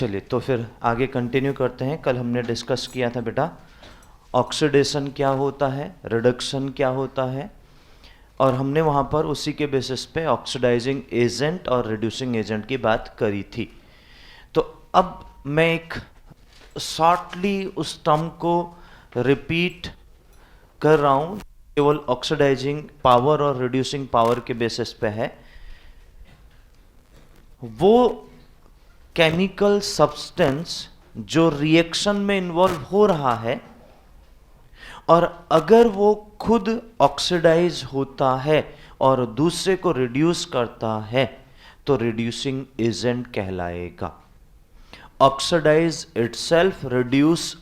चलिए तो फिर आगे कंटिन्यू करते हैं। कल हमने डिस्कस किया था बेटा ऑक्सीडेशन क्या होता है, रिडक्शन क्या होता है, और हमने वहाँ पर उसी के बेसिस पे ऑक्सीडाइजिंग एजेंट और रिड्यूसिंग एजेंट की बात करी थी। तो अब मैं एक शॉर्टली उस टर्म को रिपीट कर रहा हूँ, केवल ऑक्सीडाइजिंग पावर और रिड्यूसिंग पावर के बेसिस पे है। वो केमिकल सब्सटेंस जो रिएक्शन में इन्वॉल्व हो रहा है और अगर वो खुद ऑक्सीडाइज होता है और दूसरे को रिड्यूस करता है तो रिड्यूसिंग एजेंट कहलाएगा। Oxidise itself reduce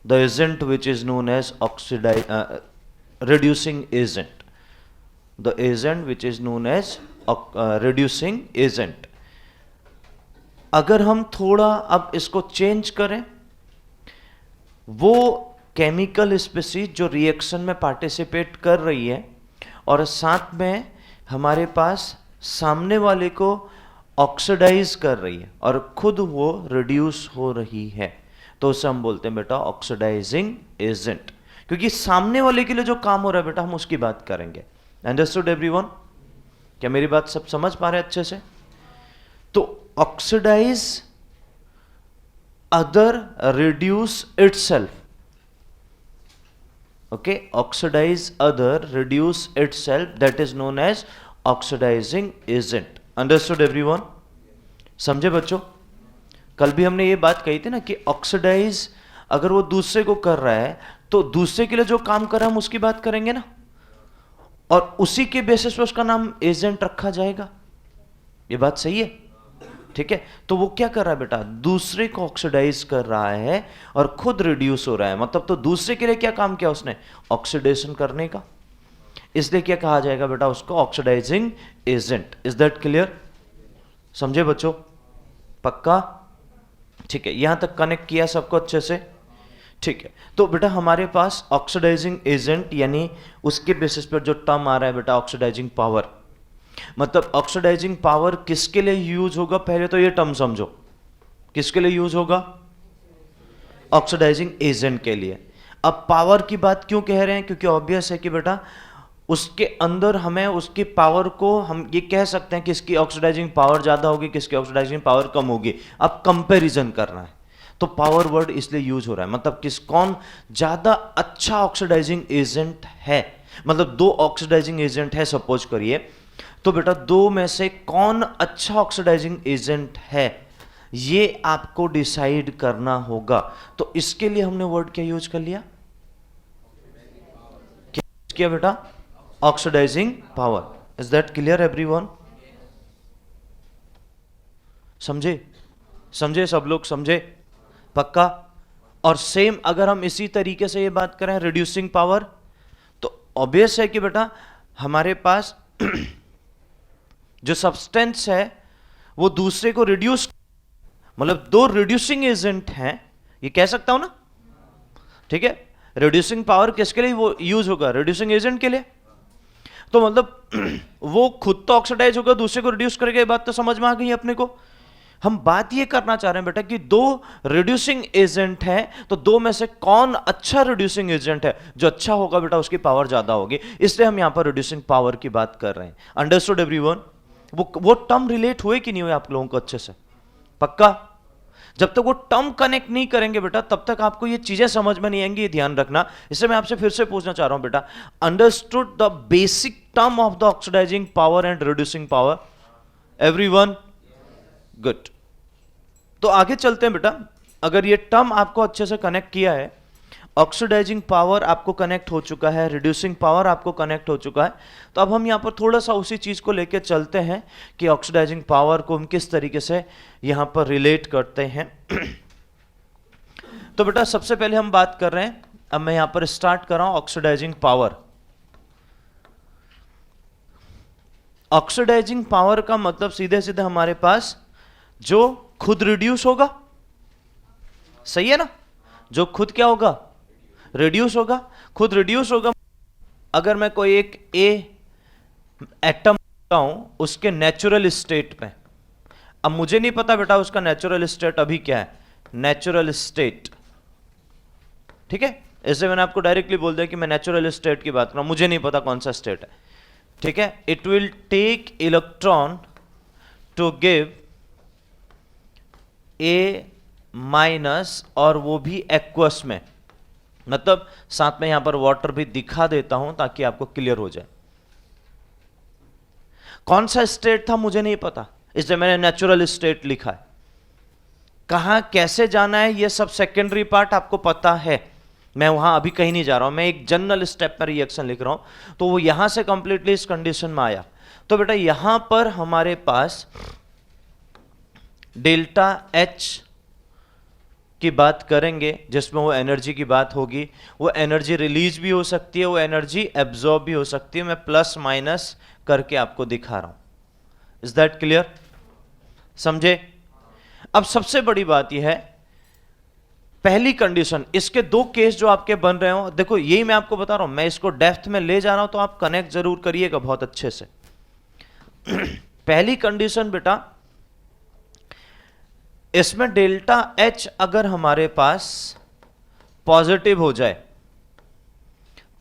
the agent which is known as reducing agent, the agent which is known as reducing agent। अगर हम थोड़ा अब इसको चेंज करें, वो केमिकल स्पीसीज जो रिएक्शन में पार्टिसिपेट कर रही है और साथ में हमारे पास सामने वाले को ऑक्सीडाइज कर रही है और खुद वो रिड्यूस हो रही है, तो उसे हम बोलते हैं बेटा ऑक्सीडाइजिंग एजेंट। क्योंकि सामने वाले के लिए जो काम हो रहा है बेटा हम उसकी बात करेंगे। Understood everyone? क्या मेरी बात सब समझ पा रहे हैं अच्छे से? तो oxidise other reduce itself, okay, oxidise other reduce itself, that is known as oxidising agent. Understood everyone? समझे बच्चों? कल भी हमने ये बात कही थी ना कि ऑक्सीडाइज अगर वो दूसरे को कर रहा है तो दूसरे के लिए जो काम कर रहा है हम उसकी बात करेंगे ना, और उसी के बेसिस पे उसका नाम एजेंट रखा जाएगा। ये बात सही है? ठीक है। तो वो क्या कर रहा है बेटा? दूसरे को ऑक्सीडाइज कर रहा है और खुद रिड्यूस हो रहा है, मतलब तो दूसरे के लिए क्या काम किया उसने? ऑक्सीडेशन करने का। इसलिए क्या कहा जाएगा बेटा उसको? Oxidising agent. Is that clear? समझे बच्चों? पक्का? ठीक है, यहां तक कनेक्ट किया सबको अच्छे से? ठीक है। तो बेटा हमारे पास ऑक्सीडाइजिंग एजेंट यानी उसके बेसिस पर जो टर्म आ रहा है बेटा ऑक्सीडाइजिंग पावर, मतलब ऑक्सीडाइजिंग पावर किसके लिए यूज होगा? पहले तो ये टर्म समझो, किसके लिए यूज होगा? ऑक्सीडाइजिंग एजेंट के लिए। अब पावर की बात क्यों कह रहे हैं? क्योंकि ऑब्वियस है कि बेटा उसके अंदर हमें उसकी पावर को हम ये कह सकते हैं कि इसकी ऑक्सीडाइजिंग पावर ज्यादा होगी, किसकी ऑक्सीडाइजिंग पावर कम होगी। अब कंपैरिजन करना है तो पावर वर्ड इसलिए यूज हो रहा है, मतलब कौन ज्यादा अच्छा ऑक्सीडाइजिंग एजेंट है। मतलब दो ऑक्सीडाइजिंग एजेंट है सपोज करिए, तो बेटा दो में से कौन अच्छा ऑक्सीडाइजिंग एजेंट है ये आपको डिसाइड करना होगा। तो इसके लिए हमने वर्ड क्या यूज कर लिया? क्या यूज किया बेटा? Oxidising power. Is that clear everyone? समझे? समझे सब लोग? समझे? पक्का? और सेम अगर हम इसी तरीके से ये बात करें रिड्यूसिंग पावर, तो ऑब्वियस है कि बेटा हमारे पास जो सब्सटेंस है वो दूसरे को रिड्यूस, मतलब दो रिड्यूसिंग एजेंट हैं, ये कह सकता हूं ना? ठीक है। रिड्यूसिंग पावर किसके लिए वो यूज होगा? रिड्यूसिंग एजेंट के लिए। तो मतलब वो खुद तो ऑक्सीडाइज होगा, दूसरे को रिड्यूस करेगा। ये बात तो समझ में आ गई अपने को। हम बात ये करना चाह रहे हैं बेटा कि दो रिड्यूसिंग एजेंट हैं, तो दो में से कौन अच्छा रिड्यूसिंग एजेंट है? जो अच्छा होगा बेटा उसकी पावर ज्यादा होगी, इसलिए हम यहां पर रिड्यूसिंग पावर की बात कर रहे हैं। Understood everyone? वो टर्म रिलेट हुए कि नहीं हुए आप लोगों को अच्छे से? पक्का? जब तक वो टर्म कनेक्ट नहीं करेंगे बेटा तब तक आपको ये चीजें समझ में नहीं आएंगी, ये ध्यान रखना। इससे मैं आपसे फिर से पूछना चाह रहा हूं बेटा, understood the basic term of the oxidising power and reducing power everyone? Good. तो आगे चलते हैं बेटा। अगर ये टर्म आपको अच्छे से कनेक्ट किया है, ऑक्सीडाइजिंग पावर आपको कनेक्ट हो चुका है, रिड्यूसिंग पावर आपको कनेक्ट हो चुका है, तो अब हम यहां पर थोड़ा सा उसी चीज को लेकर चलते हैं कि ऑक्सीडाइजिंग पावर को हम किस तरीके से यहां पर रिलेट करते हैं। तो बेटा सबसे पहले हम बात कर रहे हैं, अब मैं यहां पर स्टार्ट कर रहा हूं ऑक्सीडाइजिंग पावर। ऑक्सीडाइजिंग पावर का मतलब सीधे सीधे हमारे पास जो खुद रिड्यूस होगा, सही है ना? जो खुद क्या होगा? रिड्यूस होगा। खुद रिड्यूस होगा। अगर मैं कोई एक ए एटम हूं उसके नेचुरल स्टेट में, अब मुझे नहीं पता बेटा उसका नेचुरल स्टेट अभी क्या है, नेचुरल स्टेट, ठीक है। इससे मैंने आपको डायरेक्टली बोल दिया कि मैं नेचुरल स्टेट की बात कर रहा हूं, मुझे नहीं पता कौन सा स्टेट है, ठीक है। It will take electron to give a minus, और वो भी एक्वस में, मतलब साथ में यहां पर वाटर भी दिखा देता हूं ताकि आपको क्लियर हो जाए। कौन सा स्टेट था मुझे नहीं पता, इसलिए मैंने नेचुरल स्टेट लिखा है। कहां कैसे जाना है ये सब सेकेंडरी पार्ट आपको पता है, मैं वहां अभी कहीं नहीं जा रहा हूं, मैं एक जनरल स्टेप पर रिएक्शन लिख रहा हूं। तो वो यहां से कंप्लीटली इस कंडीशन में आया। तो बेटा यहां पर हमारे पास डेल्टा एच की बात करेंगे जिसमें वो एनर्जी की बात होगी, वो एनर्जी रिलीज भी हो सकती है, वो एनर्जी एब्जॉर्ब भी हो सकती है। मैं प्लस माइनस करके आपको दिखा रहा हूं। Is that clear? समझे? अब सबसे बड़ी बात यह है, पहली कंडीशन, इसके दो केस जो आपके बन रहे हो, देखो यही मैं आपको बता रहा हूं, मैं इसको डेप्थ में ले जा रहा हूं तो आप कनेक्ट जरूर करिएगा बहुत अच्छे से। पहली कंडीशन बेटा, इसमें डेल्टा एच अगर हमारे पास पॉजिटिव हो जाए,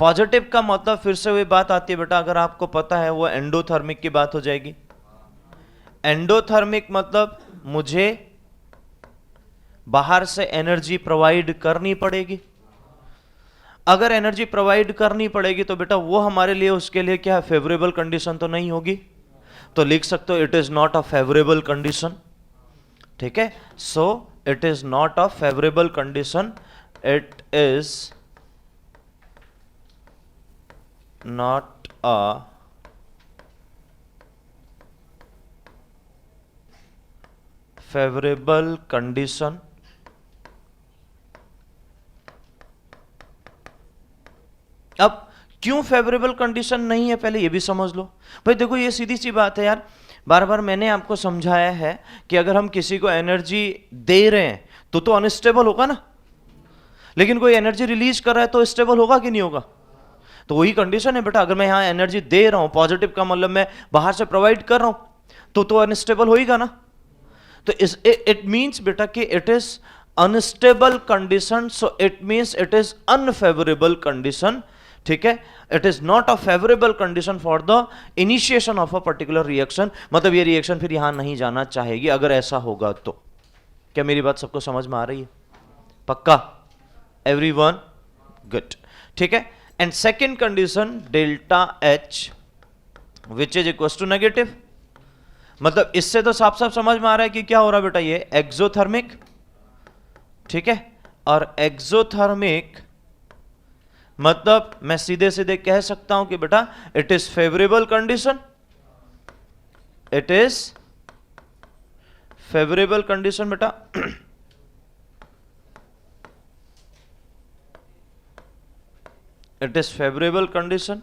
पॉजिटिव का मतलब फिर से वही बात आती है बेटा, अगर आपको पता है वो एंडोथर्मिक की बात हो जाएगी। एंडोथर्मिक मतलब मुझे बाहर से एनर्जी प्रोवाइड करनी पड़ेगी। अगर एनर्जी प्रोवाइड करनी पड़ेगी तो बेटा वो हमारे लिए, उसके लिए क्या फेवरेबल कंडीशन तो नहीं होगी, तो लिख सकते हो it is not a favourable condition, ठीक है। सो it is not a favourable condition, it is not a favourable condition. अब क्यों फेवरेबल कंडीशन नहीं है पहले ये भी समझ लो भाई। देखो ये सीधी सी बात है यार, बार बार मैंने आपको समझाया है कि अगर हम किसी को एनर्जी दे रहे हैं तो अनस्टेबल होगा ना, लेकिन कोई एनर्जी रिलीज कर रहा है तो स्टेबल होगा कि नहीं होगा? तो वही कंडीशन है बेटा, अगर मैं यहां एनर्जी दे रहा हूं, पॉजिटिव का मतलब मैं बाहर से प्रोवाइड कर रहा हूं तो अनस्टेबल होगा ना। तो इट मींस बेटा कि it is unstable condition, so it means it is unfavourable condition, ठीक है। It is not a favourable condition for the initiation of a particular reaction, मतलब ये रिएक्शन फिर यहां नहीं जाना चाहेगी अगर ऐसा होगा तो। क्या मेरी बात सबको समझ में आ रही है? पक्का? एवरीवन? गुड, ठीक है। And second condition, delta H which is equal to negative, मतलब इससे तो साफ साफ समझ में आ रहा है कि क्या हो रहा है बेटा, ये एक्सोथर्मिक, ठीक है। और एक्सोथर्मिक मतलब मैं सीधे सीधे कह सकता हूं कि बेटा it is favourable condition, it is favourable condition बेटा। It is favourable condition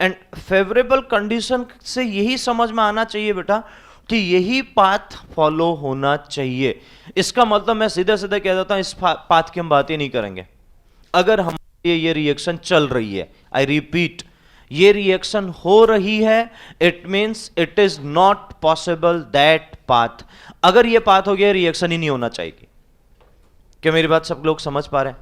and favourable condition से यही समझ में आना चाहिए बेटा कि यही पाथ फॉलो होना चाहिए। इसका मतलब मैं सीधे सीधे कह देता हूं, इस पाथ की हम बात ही नहीं करेंगे। अगर हमारे ये रिएक्शन चल रही है, आई रिपीट, ये रिएक्शन हो रही है, it means it is not possible that path. अगर ये पाथ हो गया, रिएक्शन ही नहीं होना चाहिए। क्या मेरी बात सब लोग समझ पा रहे हैं?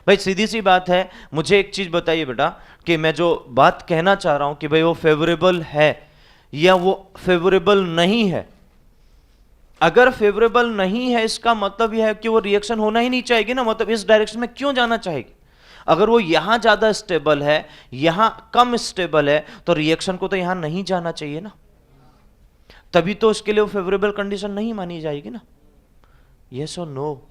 भाई सीधी सी बात है, मुझे एक चीज बताइए बेटा कि मैं जो बात कहना चाह रहा हूं कि भाई वो फेवरेबल है या वो फेवरेबल नहीं है। अगर फेवरेबल नहीं है इसका मतलब यह है कि वो रिएक्शन होना ही नहीं चाहेगी ना, मतलब इस डायरेक्शन में क्यों जाना चाहेगी? अगर वो यहां ज्यादा स्टेबल है, यहां कम स्टेबल है, तो रिएक्शन को तो यहां नहीं जाना चाहिए ना, तभी तो उसके लिए वो फेवरेबल कंडीशन नहीं मानी जाएगी ना। यस और नो?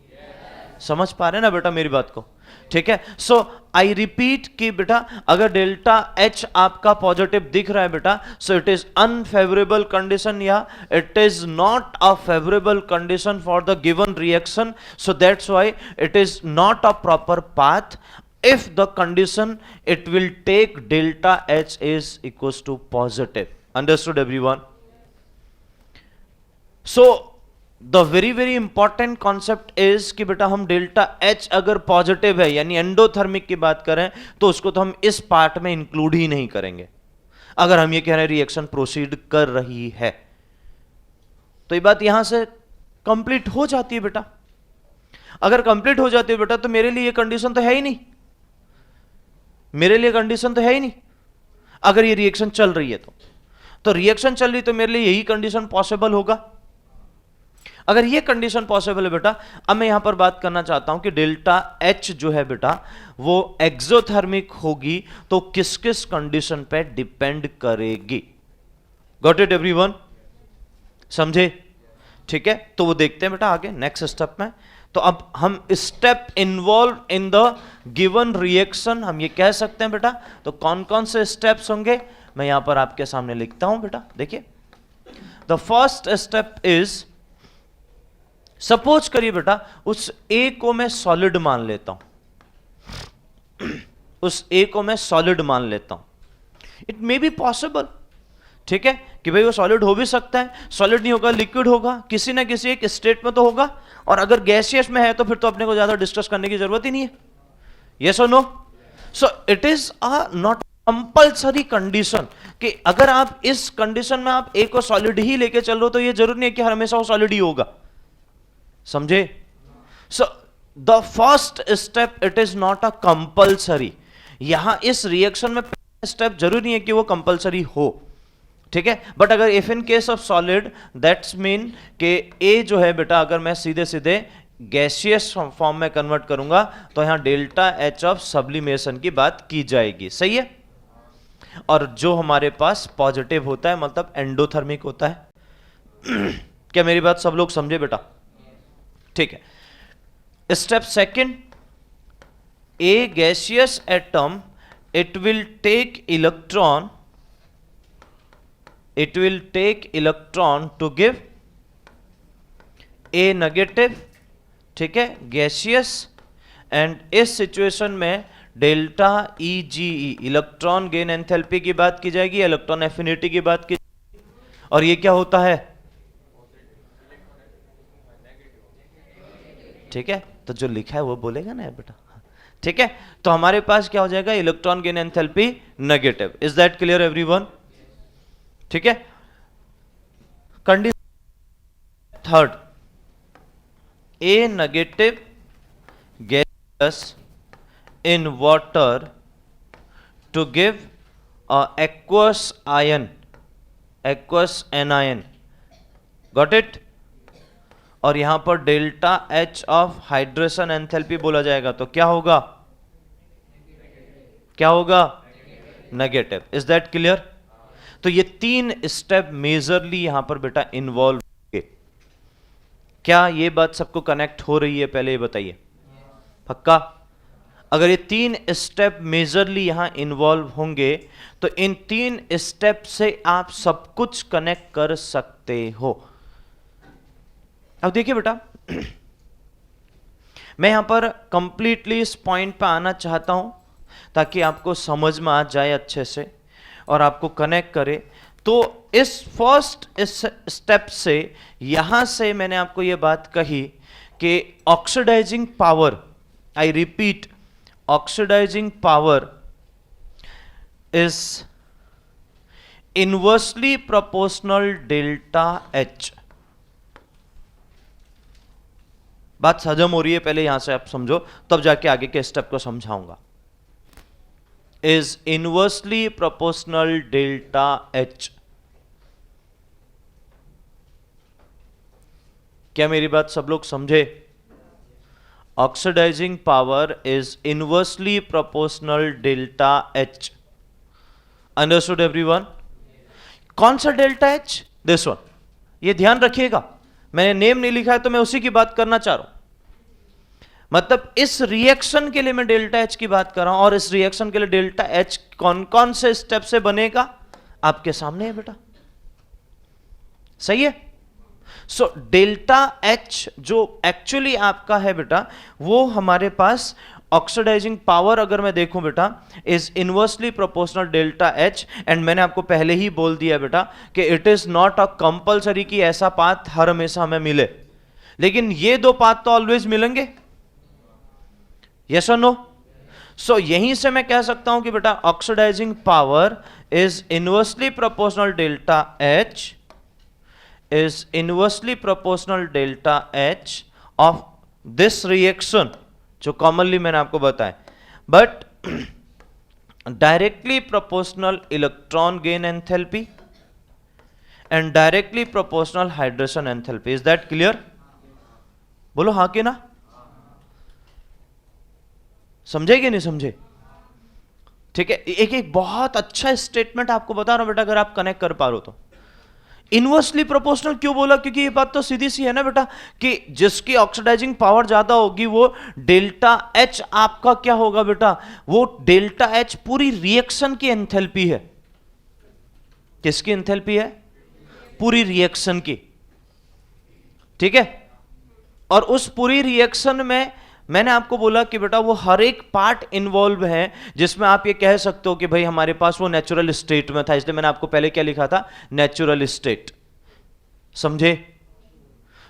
समझ पा रहे ना बेटा मेरी बात को? ठीक है। सो आई रिपीट कि बेटा अगर डेल्टा एच आपका पॉजिटिव दिख रहा है बेटा, so it is unfavourable condition या it is not a favourable condition for the given reaction, so that's why it is not a proper path if the condition it will take delta H is equals to positive. Understood everyone? So the very important concept is कि बेटा हम delta H अगर positive है यानी endothermic की बात करें तो उसको तो हम इस पार्ट में इंक्लूड ही नहीं करेंगे। अगर हम ये कह रहे हैं रिएक्शन प्रोसीड कर रही है, तो ये बात यहां से कंप्लीट हो जाती है बेटा। अगर कंप्लीट हो जाती है बेटा तो मेरे लिए ये कंडीशन तो है ही नहीं, मेरे लिए कंडीशन तो है ही नहीं। अगर ये रिएक्शन चल रही है तो रिएक्शन चल रही तो मेरे लिए यही कंडीशन पॉसिबल होगा। अगर ये कंडीशन पॉसिबल है बेटा, अब मैं यहां पर बात करना चाहता हूं कि डेल्टा एच जो है बेटा वो एक्सोथर्मिक होगी तो किस किस कंडीशन पे डिपेंड करेगी। Got it everyone? समझे? ठीक है, तो वो देखते हैं बेटा आगे नेक्स्ट स्टेप में। तो अब हम step involve in the given reaction हम ये कह सकते हैं बेटा। तो कौन कौन से स्टेप्स होंगे मैं यहां पर आपके सामने लिखता हूं बेटा। देखिए, the first step is, suppose करिए बेटा उस ए को मैं सॉलिड मान लेता हूं, उस ए को मैं सॉलिड मान लेता हूं। इट मे बी पॉसिबल, ठीक है, कि भाई वो सॉलिड हो भी सकता है, सॉलिड नहीं होगा लिक्विड होगा, किसी ना किसी एक स्टेट में तो होगा। और अगर गैसियस में है तो फिर तो अपने को ज्यादा डिस्कस करने की जरूरत ही नहीं है। यस और no? So it is a not compulsory condition कि अगर आप इस कंडीशन में आप ए को सॉलिड ही लेके चल रहे हो तो ये जरूरी नहीं है कि हमेशा वो सॉलिड ही होगा। समझे? So the first step it is not a compulsory. यहां इस रिएक्शन में स्टेप जरूरी नहीं है कि वो कंपल्सरी हो, ठीक है। बट अगर if in case of solid that's mean कि ए जो है बेटा अगर मैं सीधे सीधे गैसियस फॉर्म में कन्वर्ट करूंगा तो यहां डेल्टा एच ऑफ सब्लिमेशन की बात की जाएगी। सही है? और जो हमारे पास पॉजिटिव होता है मतलब एंडोथर्मिक होता है। क्या मेरी बात सब लोग समझे बेटा? ठीक है। Step second, a gaseous atom it will take electron, it will take electron to give a negative, ठीक है, गैसियस। एंड इस सिचुएशन में डेल्टा ई जी ई इलेक्ट्रॉन गेन एंथैल्पी की बात की जाएगी, इलेक्ट्रॉन एफिनिटी की बात की जाएगी। और ये क्या होता है? ठीक है, तो जो लिखा है वो बोलेगा ना बेटा, ठीक है। तो हमारे पास क्या हो जाएगा? Electron gain enthalpy negative. Is that clear everyone? ठीक है। Condition third, a negative gas in water to give aqueous ion, aqueous anion. Got it? और यहां पर delta H of hydration enthalpy बोला जाएगा तो क्या होगा? क्या होगा? नेगेटिव। Is that clear? तो ये तीन स्टेप मेजरली यहां पर बेटा इन्वॉल्व होंगे। क्या ये बात सबको कनेक्ट हो रही है? पहले ये बताइए, पक्का? अगर ये तीन स्टेप मेजरली यहां इन्वॉल्व होंगे तो इन तीन स्टेप से आप सब कुछ कनेक्ट कर सकते हो। अब देखिए बेटा, मैं यहां पर कंप्लीटली इस पॉइंट पे आना चाहता हूं ताकि आपको समझ में आ जाए अच्छे से और आपको कनेक्ट करे। तो इस फर्स्ट स्टेप से यहां से मैंने आपको यह बात कही कि oxidising power, I repeat, oxidising power is inversely proportional delta H. बात हजम हो रही है? पहले यहां से आप समझो तब जाके आगे के स्टेप को समझाऊंगा। is inversely proportional delta H। क्या मेरी बात सब लोग समझे? Oxidising power is inversely proportional delta H। Understood everyone? कौन सा डेल्टा H? This one. ये ध्यान रखिएगा, मैंने नेम नहीं लिखा है तो मैं उसी की बात करना चाह रहा हूं। मतलब इस रिएक्शन के लिए मैं डेल्टा एच की बात कर रहा हूं और इस रिएक्शन के लिए डेल्टा एच कौन कौन से स्टेप से बनेगा आपके सामने है बेटा। सही है? सो डेल्टा एच जो एक्चुअली आपका है बेटा वो हमारे पास ऑक्सीडाइजिंग पावर अगर मैं देखूं बेटा is inversely proportional delta H. And मैंने आपको पहले ही बोल दिया बेटा कि it is not a compulsory कि ऐसा पाथ हर हमेशा हमें मिले, लेकिन ये दो पाथ तो ऑलवेज मिलेंगे। यस और नो? सो यहीं से मैं कह सकता हूं कि बेटा oxidising power is inversely proportional delta H, is inversely proportional delta H of this reaction, जो कॉमनली मैंने आपको बताया, but directly proportional electron gain enthalpy and directly proportional hydration enthalpy. Is that clear? बोलो हाँ कि ना? समझे कि नहीं समझे? ठीक है, एक बहुत अच्छा स्टेटमेंट आपको बता रहा हूं बेटा, अगर आप कनेक्ट कर पा रहे हो तो। इनवर्सली प्रोपोर्शनल क्यों बोला? क्योंकि ये बात तो सीधी सी है ना बेटा, कि जिसकी ऑक्सीडाइजिंग पावर ज्यादा होगी वो डेल्टा एच आपका क्या होगा बेटा, वो डेल्टा एच पूरी रिएक्शन की एंथैल्पी है। किसकी एंथैल्पी है? पूरी रिएक्शन की। ठीक है, और उस पूरी रिएक्शन में मैंने आपको बोला कि बेटा वो हर एक पार्ट इन्वॉल्व है, जिसमें आप ये कह सकते हो कि भाई हमारे पास वो नेचुरल स्टेट में था, इसलिए मैंने आपको पहले क्या लिखा था, नेचुरल स्टेट। समझे?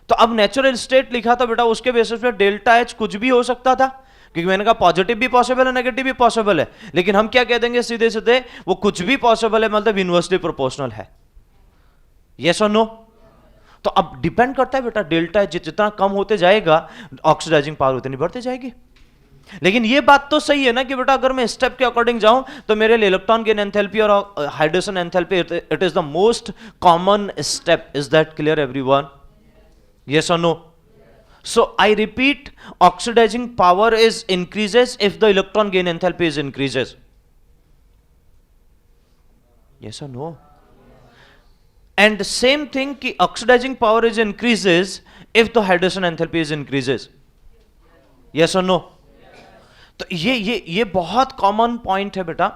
तो अब नेचुरल स्टेट लिखा था बेटा, उसके बेसिस पे डेल्टा एच कुछ भी हो सकता था, क्योंकि मैंने कहा पॉजिटिव भी पॉसिबल है, नेगेटिव भी पॉसिबल है, लेकिन हम क्या कह देंगे सीधे सीधे, वो कुछ भी पॉसिबल है, मतलब इनवर्सली प्रोपोर्शनल है। यस और नो? तो अब डिपेंड करता है बेटा, डेल्टा एच जितना कम होते जाएगा ऑक्सीडाइजिंग पावर उतनी बढ़ती जाएगी। लेकिन ये बात तो सही है ना कि बेटा अगर मैं स्टेप के अकॉर्डिंग जाऊं तो मेरे लिए इलेक्ट्रॉन गेन एंथैल्पी और hydration enthalpy, it is the most common step. Is that clear everyone? Yes और no? So I repeat, oxidising power is increases if the electron gain enthalpy is increases. Yes और no? And the same thing कि oxidizing power is increases if the hydration enthalpy is increases. Yes or no? तो ये बहुत common point है बेटा,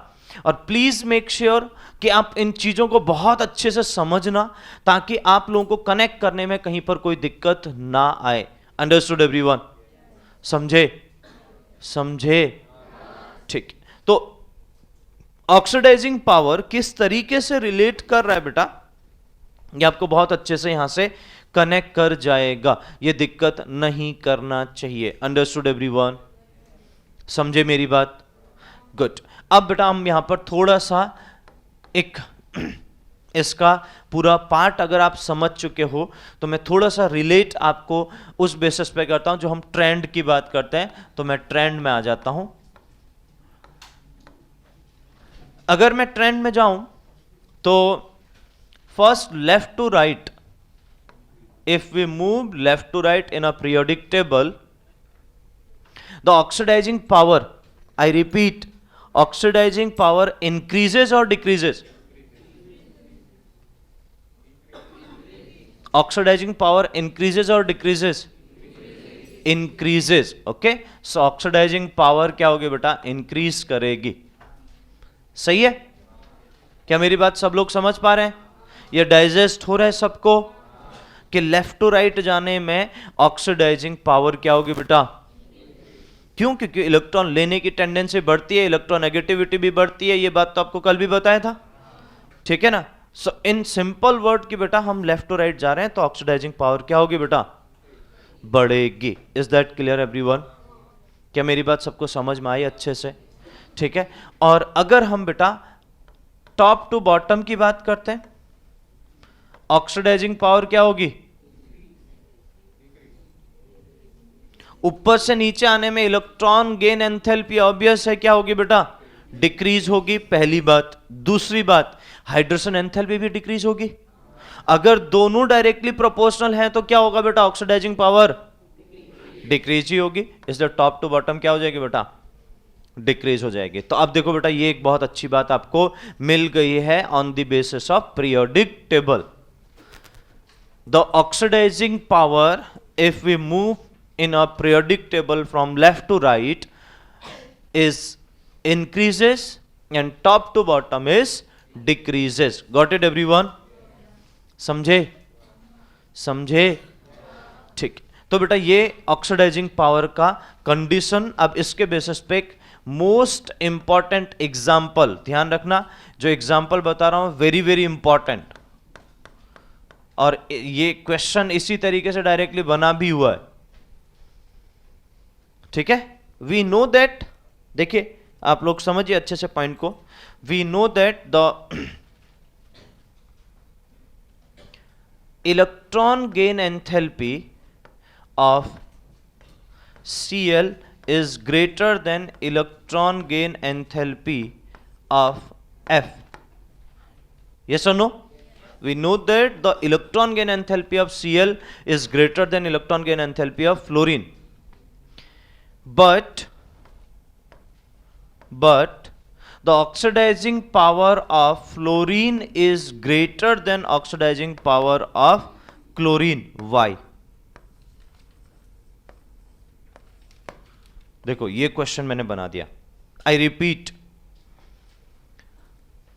और please make sure कि आप इन चीजों को बहुत अच्छे से समझना, ताकि आप लोगों को कनेक्ट करने में कहीं पर कोई दिक्कत ना आए। Understood everyone? समझे? समझे? ठीक। तो ऑक्सीडाइजिंग पावर किस तरीके से रिलेट कर रहा है बेटा, ये आपको बहुत अच्छे से यहां से कनेक्ट कर जाएगा, ये दिक्कत नहीं करना चाहिए। Understood everyone? समझे मेरी बात? गुड। अब बेटा हम यहां पर थोड़ा सा एक इसका पूरा पार्ट अगर आप समझ चुके हो तो मैं थोड़ा सा रिलेट आपको उस बेसिस पे करता हूं, जो हम ट्रेंड की बात करते हैं, तो मैं ट्रेंड में आ जाता हूं। अगर मैं ट्रेंड में जाऊं तो first left to right, if we move left to right in a periodic table, the oxidizing power, I repeat, oxidizing power increases or decreases? Oxidizing power increases or decreases? Increases. Okay, so oxidizing power क्या होगी बेटा, increase करेगी। सही है? क्या मेरी बात सब लोग समझ पा रहे हैं? ये डाइजेस्ट हो रहा है सबको कि लेफ्ट टू राइट जाने में ऑक्सीडाइजिंग पावर क्या होगी बेटा? क्यों? क्योंकि इलेक्ट्रॉन लेने की टेंडेंसी बढ़ती है, इलेक्ट्रोनेगेटिविटी भी बढ़ती है, ये बात तो आपको कल भी बताया था। ठीक है ना? सो इन सिंपल वर्ड की बेटा हम लेफ्ट टू राइट जा रहे हैं तो ऑक्सीडाइजिंग पावर क्या होगी बेटा? बढ़ेगी। Is that clear everyone? क्या मेरी बात सबको समझ में आई अच्छे से? ठीक है। और अगर हम बेटा टॉप टू बॉटम की बात करते हैं, ऑक्सीडाइजिंग पावर क्या होगी? ऊपर से नीचे आने में इलेक्ट्रॉन गेन एंथैल्पी ऑब्वियस है क्या होगी बेटा? डिक्रीज होगी, पहली बात। दूसरी बात, हाइड्रेशन एंथैल्पी भी डिक्रीज होगी। अगर दोनों डायरेक्टली प्रोपोर्शनल हैं तो क्या होगा बेटा? ऑक्सीडाइजिंग पावर डिक्रीज ही होगी, इसलिए टॉप टू बॉटम क्या हो जाएगी बेटा? डिक्रीज हो जाएगी। तो अब देखो बेटा, ये एक बहुत अच्छी बात आपको मिल गई है on the basis of periodic table. The oxidizing power, if we move in a periodic table from left to right, is increases and top to bottom is decreases. Got it everyone? समझे? समझे? ठीक। तो बेटा ये oxidising power का condition. अब इसके basis पे एक मोस्ट इंपॉर्टेंट एग्जाम्पल, ध्यान रखना, जो एग्जाम्पल बता रहा हूं वेरी वेरी इंपॉर्टेंट, और ये क्वेश्चन इसी तरीके से डायरेक्टली बना भी हुआ है। ठीक है? वी नो दैट, देखिए आप लोग समझिए अच्छे से पॉइंट को। We know that the electron gain enthalpy of Cl is greater than electron gain enthalpy of F. Yes or no? We know that the electron gain enthalpy of Cl is greater than electron gain enthalpy of fluorine. But the oxidizing power of fluorine is greater than oxidizing power of chlorine. Why? देखो ये question मैंने बना दिया। I repeat,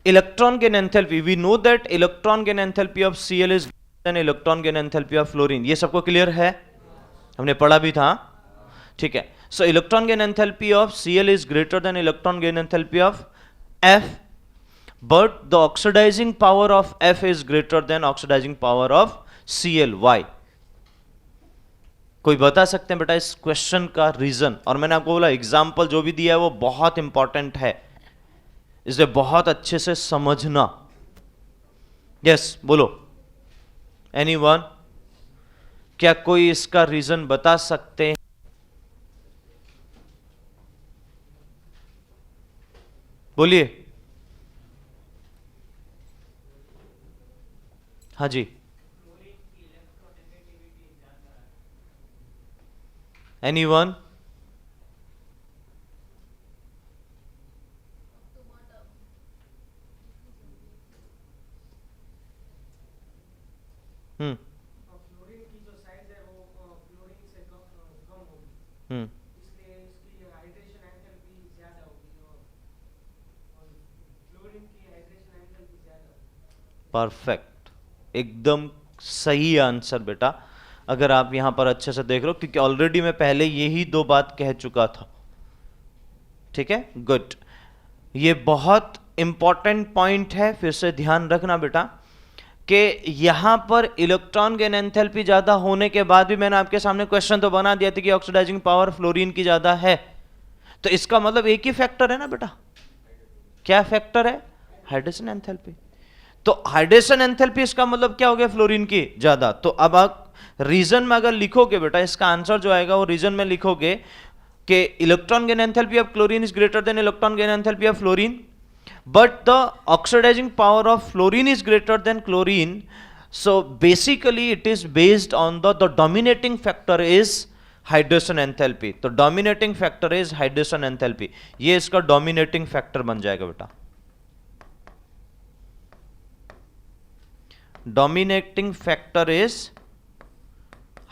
electron gain enthalpy, we know that electron gain enthalpy of Cl is greater than electron gain enthalpy of fluorine. ये सबको clear है, हमने पढ़ा भी था, ठीक है। So electron gain enthalpy of Cl is greater than electron gain enthalpy of F, but the oxidising power of F is greater than oxidising power of Cl। Why? कोई बता सकते हैं बेटा इस क्वेश्चन का रीजन? और मैंने आपको बोला एग्जाम्पल जो भी दिया है वो बहुत इंपॉर्टेंट है, इसे बहुत अच्छे से समझना। यस, बोलो एनीवन, क्या कोई इसका रीजन बता सकते हैं? बोलिए। हाँ जी, एनीवन? फ्लोरीन की जो साइज है वो फ्लोरीन से कम होगी, इसलिए इसकी हाइड्रेशन एंथैल्पी ज्यादा होगी और फ्लोरीन की हाइड्रेशन एंथैल्पी ज्यादा होगी। परफेक्ट, एकदम सही आंसर बेटा। अगर आप यहां पर अच्छे से देख रहे हो, क्योंकि ऑलरेडी मैं पहले यही दो बात कह चुका था, ठीक है, गुड। ये बहुत इंपॉर्टेंट पॉइंट है, फिर से ध्यान रखना बेटा कि यहां पर इलेक्ट्रॉन गेन एंथैल्पी ज्यादा होने के बाद भी मैंने आपके सामने क्वेश्चन तो बना दिया था कि ऑक्सीडाइजिंग पावर फ्लोरीन की ज्यादा है, तो इसका मतलब एक ही फैक्टर है ना बेटा। क्या फैक्टर है? Hydration enthalpy. तो हाइड्रेशन एंथैल्पी इसका मतलब क्या हो गया? फ्लोरीन की ज्यादा। तो अब आप रीजन में अगर लिखोगे बेटा, इसका आंसर जो आएगा वो रीजन में लिखोगे कि electron gain enthalpy of chlorine is greater than electron gain enthalpy of fluorine, but the oxidizing power of fluorine is greater than chlorine. So basically it is based on the dominating factor is hydration enthalpy. तो dominating factor is hydration enthalpy, ये इसका dominating factor बन जाएगा बेटा। dominating factor is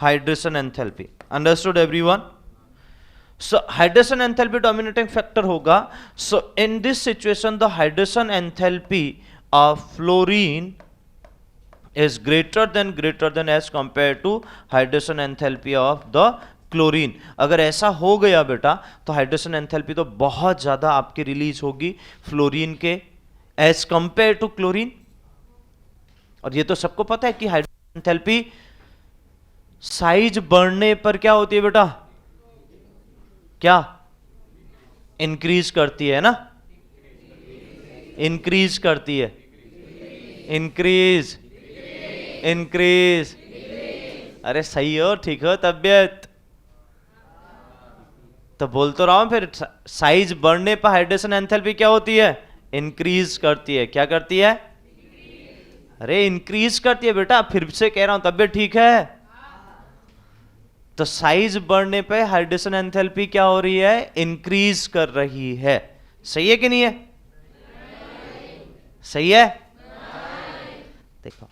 hydration enthalpy. Understood everyone? So hydration enthalpy dominating factor होगा। So in this situation the hydration enthalpy of fluorine is greater than as compared to hydration enthalpy of the chlorine। अगर ऐसा हो गया बेटा तो hydration enthalpy तो बहुत ज्यादा आपकी रिलीज होगी फ्लोरीन के एज कंपेयर टू क्लोरीन। और ये तो सबको पता है कि हाइड्रेशन एंथैल्पी साइज बढ़ने पर क्या होती है बेटा? क्या इंक्रीज करती है ना? इंक्रीज करती है, इंक्रीज इंक्रीज। अरे सही हो, ठीक हो तबियत? तो बोल तो रहा हूं, फिर साइज बढ़ने पर हाइड्रेशन एंथैल्पी क्या होती है? इंक्रीज करती है। क्या करती है? अरे इंक्रीज करती है बेटा, फिर से कह रहा हूं, तबियत ठीक है? तो साइज बढ़ने पे हाइड्रेशन एंथैल्पी क्या हो रही है? इंक्रीज कर रही है। सही है कि नहीं है? सही है? देखो,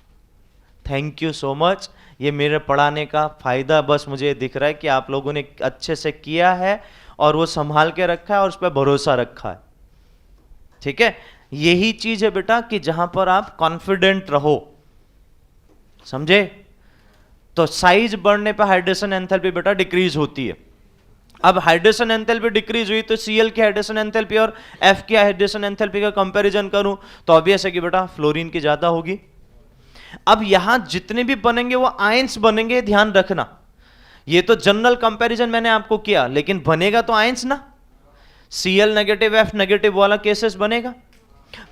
थैंक यू सो मच। ये मेरे पढ़ाने का फायदा बस मुझे दिख रहा है कि आप लोगों ने अच्छे से किया है और वो संभाल के रखा है और उस पर भरोसा रखा है, ठीक है। यही चीज है बेटा कि जहां पर आप कॉन्फिडेंट रहो, समझे? तो साइज बढ़ने पर हाइड्रेशन एंथैल्पी बेटा डिक्रीज होती है। अब हाइड्रेशन एंथैल्पी डिक्रीज हुई तो Cl की हाइड्रेशन एंथैल्पी और F की हाइड्रेशन एंथैल्पी का कंपैरिजन करूं तो ऑब्वियस है कि बेटा फ्लोरीन की ज्यादा होगी। अब यहां जितने भी बनेंगे वो आयंस बनेंगे, ध्यान रखना। ये तो जनरल कंपैरिजन मैंने आपको किया, लेकिन बनेगा तो आयंस ना। Cl नेगेटिव F नेगेटिव वाला केसेस बनेगा।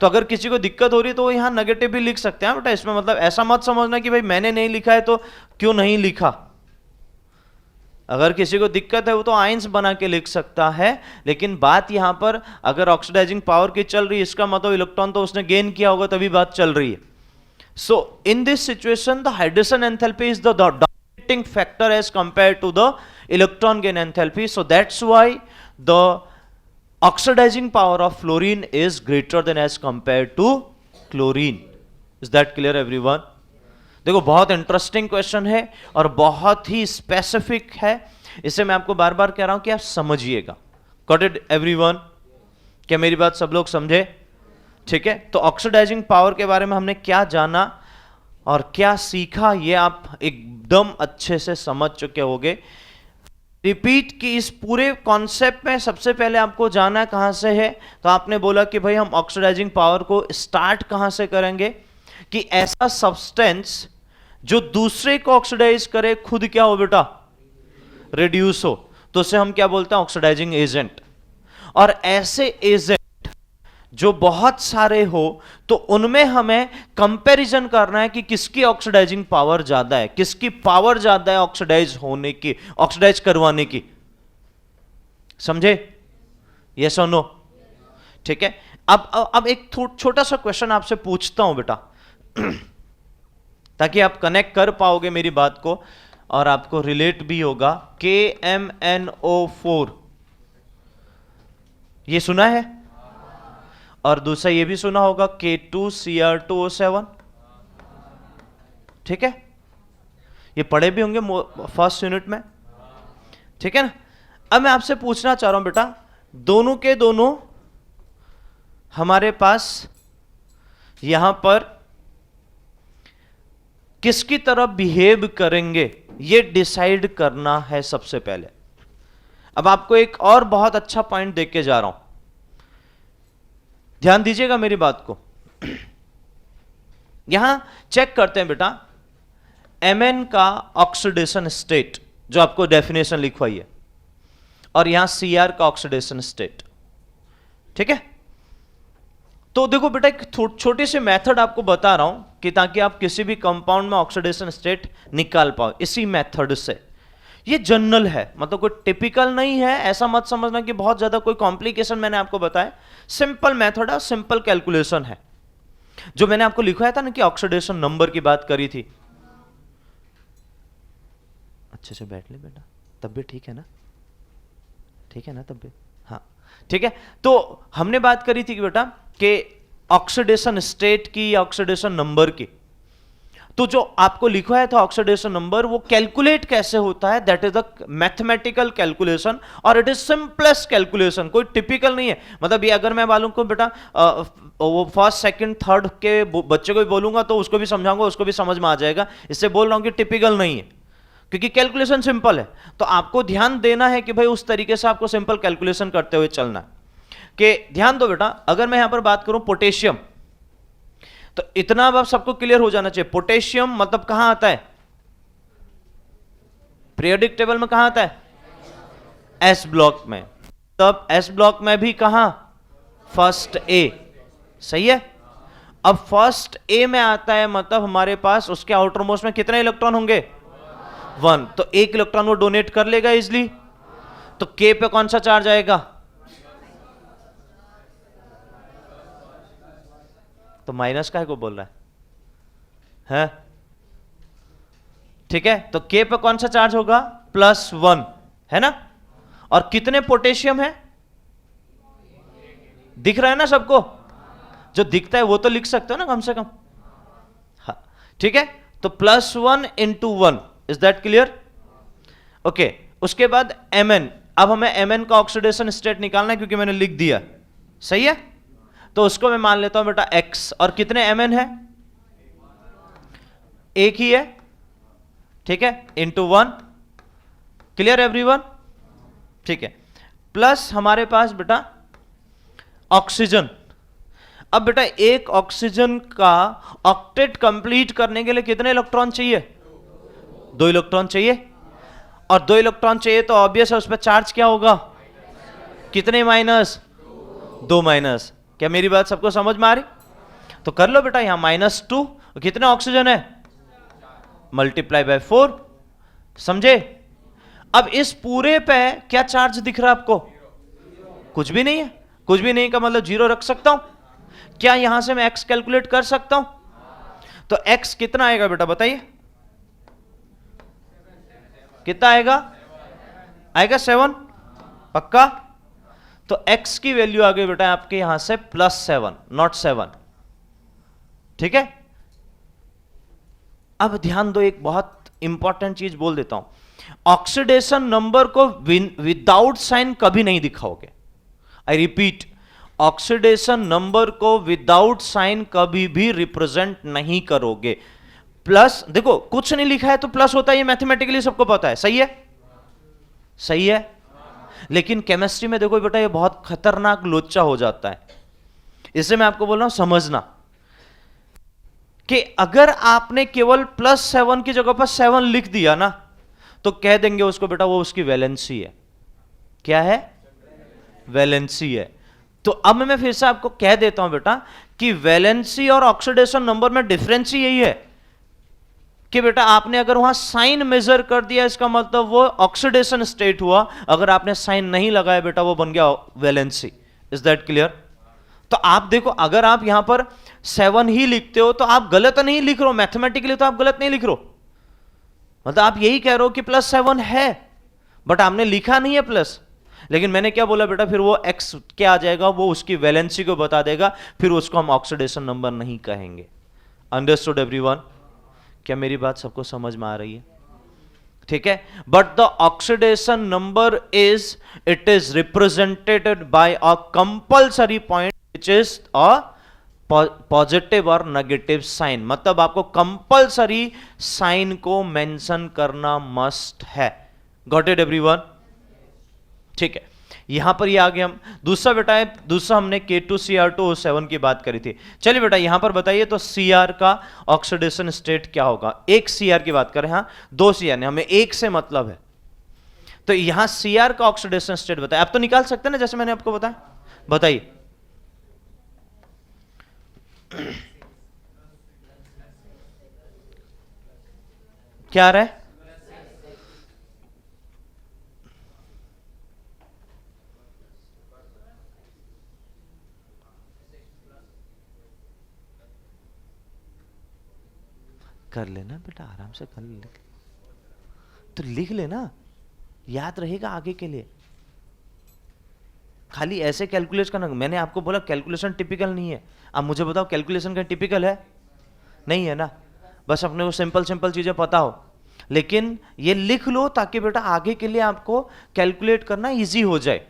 तो अगर किसी को दिक्कत हो रही है तो वो यहाँ नेगेटिव भी लिख सकते हैं बेटा, इसमें मतलब ऐसा मत समझना कि भाई मैंने नहीं लिखा है तो क्यों नहीं लिखा। अगर किसी को दिक्कत है वो तो आयंस बना के लिख सकता है, लेकिन बात यहां पर अगर ऑक्सीडाइजिंग पावर की चल रही है, इसका मतलब इलेक्ट्रॉन तो उसने गेन किया होगा तभी बात चल रही है। So in this situation the hydration enthalpy is the dominating factor as compare to the electron gain enthalpy, so that's why the oxidizing power of fluorine is greater than as compared to chlorine. Is that clear everyone? देखो बहुत interesting question है और बहुत ही specific है, इसे मैं आपको बार बार कह रहा हूं कि आप समझिएगा। Got it everyone? क्या मेरी बात सब लोग समझे? ठीक है, तो ऑक्सीडाइजिंग पावर के बारे में हमने क्या जाना और क्या सीखा ये आप एकदम अच्छे से समझ चुके होंगे। रिपीट की इस पूरे कॉन्सेप्ट में सबसे पहले आपको जाना कहां से है, तो आपने बोला कि भाई हम ऑक्सीडाइजिंग पावर को स्टार्ट कहां से करेंगे कि ऐसा सब्सटेंस जो दूसरे को ऑक्सीडाइज करे खुद क्या हो बेटा, रिड्यूस हो, तो उसे हम क्या बोलते हैं, ऑक्सीडाइजिंग एजेंट। और ऐसे एजेंट जो बहुत सारे हो तो उनमें हमें कंपैरिजन करना है कि किसकी ऑक्सीडाइजिंग पावर ज्यादा है, किसकी पावर ज्यादा है ऑक्सीडाइज होने की, ऑक्सीडाइज करवाने की। समझे? यस और नो? ठीक है, अब एक छोटा सा क्वेश्चन आपसे पूछता हूं बेटा ताकि आप कनेक्ट कर पाओगे मेरी बात को और आपको रिलेट भी होगा। KMNO4 ये सुना है, और दूसरा ये भी सुना होगा K2Cr2O7, ठीक है, ये पढ़े भी होंगे फर्स्ट यूनिट में, ठीक है ना। अब मैं आपसे पूछना चाह रहा हूं बेटा, दोनों के दोनों हमारे पास यहां पर किसकी तरह बिहेव करेंगे ये डिसाइड करना है सबसे पहले। अब आपको एक और बहुत अच्छा पॉइंट देख के जा रहा हूं, ध्यान दीजिएगा मेरी बात को। यहां चेक करते हैं बेटा Mn का ऑक्सीडेशन स्टेट जो आपको डेफिनेशन लिखवाई है, और यहां Cr का ऑक्सीडेशन स्टेट, ठीक है। तो देखो बेटा एक छोटी सी मेथड आपको बता रहा हूं कि ताकि आप किसी भी कंपाउंड में ऑक्सीडेशन स्टेट निकाल पाओ इसी मेथड से। ये जनरल है, मतलब कोई टिपिकल नहीं है, ऐसा मत समझना कि बहुत ज्यादा कोई कॉम्प्लिकेशन मैंने आपको बताया। सिंपल मेथड है, सिंपल कैलकुलेशन है। जो मैंने आपको लिखवाया था ना कि ऑक्सीडेशन नंबर की बात करी थी, अच्छे से बैठ ले बेटा, तब भी ठीक है ना, ठीक है ना तब भी, हाँ ठीक है। तो हमने बात करी थी कि बेटा कि ऑक्सीडेशन स्टेट की या ऑक्सीडेशन नंबर की, तो जो आपको लिखा है था ऑक्सीडेशन नंबर वो कैलकुलेट कैसे होता है, that is the mathematical calculation, और इट इज सिंपलेस्ट कैलकुलेशन, कोई टिपिकल नहीं है। मतलब ये अगर मैं मालूम को बेटा वो फर्स्ट सेकंड थर्ड के बच्चे को भी बोलूंगा तो उसको भी समझाऊंगा, उसको भी समझ में आ जाएगा। इससे बोल रहा हूं कि टिपिकल नहीं है क्योंकि कैलकुलेशन सिंपल है। तो आपको ध्यान देना है कि भाई उस तरीके से आपको सिंपल कैलकुलेशन करते हुए चलना है। कि ध्यान दो बेटा, अगर मैं यहां पर बात करूं पोटेशियम, तो इतना अब सबको क्लियर हो जाना चाहिए। पोटेशियम मतलब कहां आता है, पीरियोडिक टेबल में कहां आता है, एस ब्लॉक में। तब एस ब्लॉक में भी कहां, फर्स्ट ए, सही है। अब फर्स्ट ए में आता है मतलब हमारे पास उसके आउटर मोस्ट में कितने इलेक्ट्रॉन होंगे, 1, तो एक इलेक्ट्रॉन वो डोनेट कर लेगा इजिली। तो के पे कौन सा चार्ज आएगा, तो माइनस का है को बोल रहा है, ठीक है। तो के पे कौन सा चार्ज होगा, +1, है ना। और कितने पोटेशियम है, दिख रहा है ना सबको, जो दिखता है वो तो लिख सकते हो ना कम से कम, हाँ ठीक है। तो +1 × 1, इज दैट क्लियर, ओके। उसके बाद Mn, अब हमें Mn का ऑक्सीडेशन स्टेट निकालना है क्योंकि मैंने लिख दिया, सही है। तो उसको मैं मान लेता हूं बेटा X, और कितने Mn है, एक ही है, ठीक है, × 1, क्लियर एवरीवन, ठीक है। प्लस हमारे पास बेटा ऑक्सीजन। अब बेटा एक ऑक्सीजन का ऑक्टेट कंप्लीट करने के लिए कितने इलेक्ट्रॉन चाहिए, 2 इलेक्ट्रॉन चाहिए, और 2 इलेक्ट्रॉन चाहिए तो ऑब्वियस है उस पर चार्ज क्या होगा, कितने माइनस? 2 माइनस। क्या मेरी बात सबको समझ में आ रही? तो कर लो बेटा, यहां -2, कितने ऑक्सीजन है? मल्टीप्लाई बाय 4, समझे? अब इस पूरे पे क्या चार्ज दिख रहा है आपको? कुछ भी नहीं है। कुछ भी नहीं का मतलब 0 रख सकता हूं। क्या यहां से मैं x कैलकुलेट कर सकता हूं? तो x कितना आएगा बेटा बताइए? कितना आएगा? आएगा 7, पक्का? तो x की वैल्यू आ गई बेटा आपके यहां से +7, नॉट 7, ठीक है? अब ध्यान दो, एक बहुत इंपॉर्टेंट चीज बोल देता हूं, ऑक्सीडेशन नंबर को विदाउट साइन कभी नहीं दिखाओगे। आई रिपीट, ऑक्सीडेशन नंबर को विदाउट साइन कभी भी रिप्रेजेंट नहीं करोगे। प्लस, देखो कुछ नहीं लिखा है तो प्लस होता है, ये मैथमेटिकली सबको पता है, सही है? सही है? लेकिन केमिस्ट्री में देखो बेटा, ये बहुत खतरनाक लोचा हो जाता है। इसे मैं आपको बोल रहा हूं समझना, कि अगर आपने केवल +7 की जगह पर 7 लिख दिया ना, तो कह देंगे उसको बेटा वो उसकी वैलेंसी है। क्या है? वैलेंसी है। तो अब मैं फिर से आपको कह देता हूं बेटा कि वैलेंसी और ऑक्सीडेशन नंबर में डिफरेंस ही यही है कि बेटा आपने अगर वहां साइन मेजर कर दिया, इसका मतलब वो ऑक्सीडेशन स्टेट हुआ। अगर आपने साइन नहीं लगाया बेटा, वो बन गया वैलेंसी। Is that clear? तो आप देखो, अगर आप यहां पर 7 ही लिखते हो तो आप गलत नहीं लिख रहे हो, मैथमेटिकली तो आप गलत नहीं लिख रहे हो। मतलब आप यही कह रहे हो कि +7 है, बट आपने लिखा नहीं है प्लस। लेकिन मैंने क्या बोला बेटा, फिर वो x क्या आ जाएगा, वो उसकी वैलेंसी को बता देगा, फिर उसको हम ऑक्सीडेशन नंबर नहीं कहेंगे। Understood everyone? क्या मेरी बात सबको समझ में आ रही है? ठीक है? But the oxidation number is, it is represented by a compulsory point which is a positive और नेगेटिव साइन। मतलब आपको कंपल्सरी साइन को मेंशन करना मस्ट है। Got it everyone? ठीक है, यहां पर ये आगे हम दूसरा बेटा है, दूसरा हमने K2Cr2O7 की बात करी थी। चलिए बेटा यहां पर बताइए तो Cr का ऑक्सीडेशन स्टेट क्या होगा? एक Cr की बात करें, हाँ 2 Cr नहीं, हमें एक से मतलब है। तो यहां Cr का ऑक्सीडेशन स्टेट बताइए। आप तो निकाल सकते हैं ना, जैसे मैंने आपको बताया। बताइए। क्या आ रहा है? कर लेना बेटा, आराम से कर ले, तो लिख लेना, याद रहेगा आगे के लिए। खाली ऐसे कैलकुलेट करना। मैंने आपको बोला कैलकुलेशन टिपिकल नहीं है। अब मुझे बताओ कैलकुलेशन का टिपिकल है? नहीं है ना। बस अपने को सिंपल सिंपल चीजें पता हो, लेकिन ये लिख लो ताकि बेटा आगे के लिए आपको कैलकुलेट करना इजी हो जाए।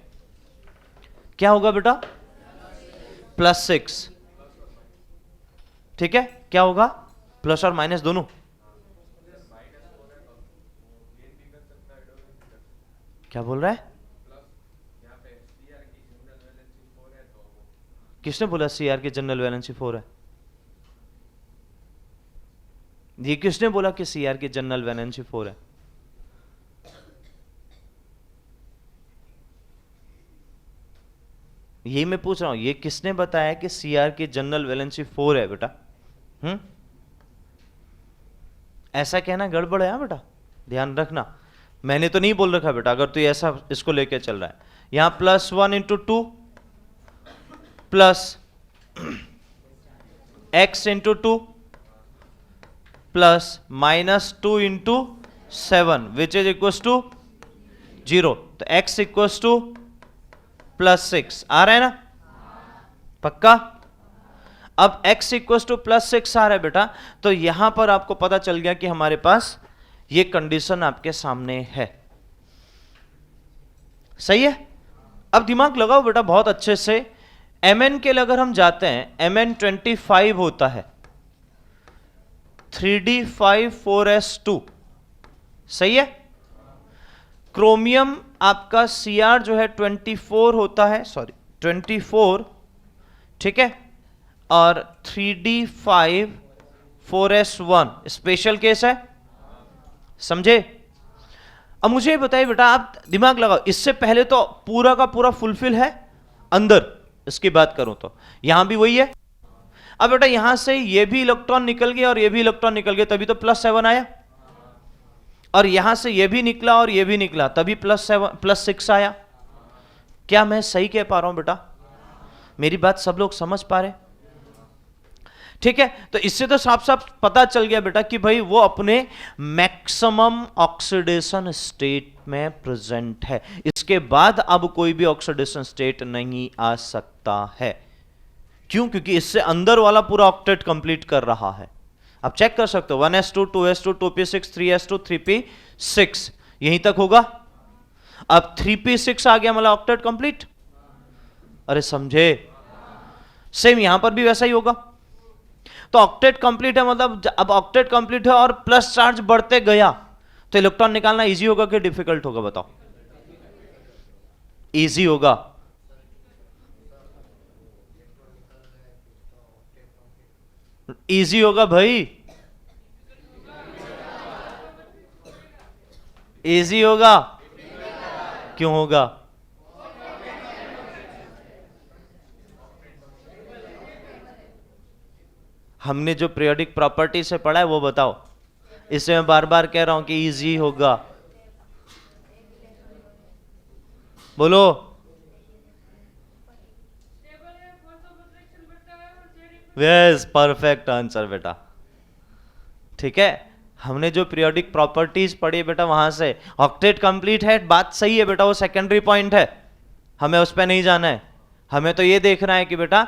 क्या होगा बेटा? +6, ठीक है? क्या होगा? प्लस और माइनस दोनों। क्या बोल रहा है? किसने बोला Cr की जनरल वैलेंसी 4 है? ये किसने बोला कि Cr की जनरल वैलेंसी 4 है? यही मैं पूछ रहा हूं, ये किसने बताया कि Cr की जनरल वैलेंसी 4 है बेटा? ऐसा कहना गड़बड़ है हाँ बेटा, ध्यान रखना। मैंने तो नहीं बोल रखा बेटा, अगर तू ऐसा इसको लेके चल रहा है। यहां +1 × 2 plus x × 2 plus -2 × 7 which is equals to 0। तो x इक्वल्स टू +6 आ रहा है ना? पक्का? अब x इक्वल्स टू +6 आ रहा है बेटा, तो यहां पर आपको पता चल गया कि हमारे पास ये कंडीशन आपके सामने है। सही है? अब दिमाग लगाओ बेटा बहुत अच्छे से। Mn के लिए अगर हम जाते हैं, Mn 25 होता है, 3d5 4s2, सही है? क्रोमियम आपका Cr जो है 24 होता है, सॉरी 24, ठीक है? और 3d5 4s1 स्पेशल केस है, समझे? अब मुझे ये बताइए बेटा, आप दिमाग लगाओ, इससे पहले तो पूरा का पूरा फुलफिल है अंदर, इसकी बात करूं तो यहां भी वही है। अब बेटा यहां से ये भी इलेक्ट्रॉन निकल गया और ये भी इलेक्ट्रॉन निकल गया, तभी तो +7 आया। और यहां से ये भी निकला और ये भी निकला, तभी +6 आया। क्या मैं सही कह पा रहा हूं बेटा? मेरी बात सब लोग समझ पा रहे? ठीक है, तो इससे तो साफ साफ पता चल गया बेटा कि भाई वो अपने मैक्सिमम ऑक्सीडेशन स्टेट में प्रेजेंट है। इसके बाद अब कोई भी ऑक्सीडेशन स्टेट नहीं आ सकता है। क्यों? क्योंकि इससे अंदर वाला पूरा ऑक्टेट कंप्लीट कर रहा है। आप चेक कर सकते हो 1s2 2s2 2p6 3s2 3p6 यहीं तक होगा। अब 3p6 आ गया मतलब ऑक्टेट कंप्लीट। अरे समझे? सेम यहां पर भी वैसा ही होगा। तो ऑक्टेट कंप्लीट है मतलब अब ऑक्टेट कंप्लीट है और प्लस चार्ज बढ़ते गया तो इलेक्ट्रॉन निकालना इजी होगा कि डिफिकल्ट होगा? बताओ। इजी होगा। इजी होगा भाई, इजी होगा। क्यों होगा? हमने जो पीरियोडिक प्रॉपर्टी से पढ़ा है वो बताओ। इससे मैं बार बार कह रहा हूं कि इजी होगा। बोलो। यस, परफेक्ट आंसर बेटा। ठीक है, हमने जो पीरियोडिक प्रॉपर्टीज पढ़ी बेटा वहां से ऑक्टेट कंप्लीट है, बात सही है बेटा, वो सेकेंडरी पॉइंट है, हमें उस पर नहीं जाना है। हमें तो ये देखना है कि बेटा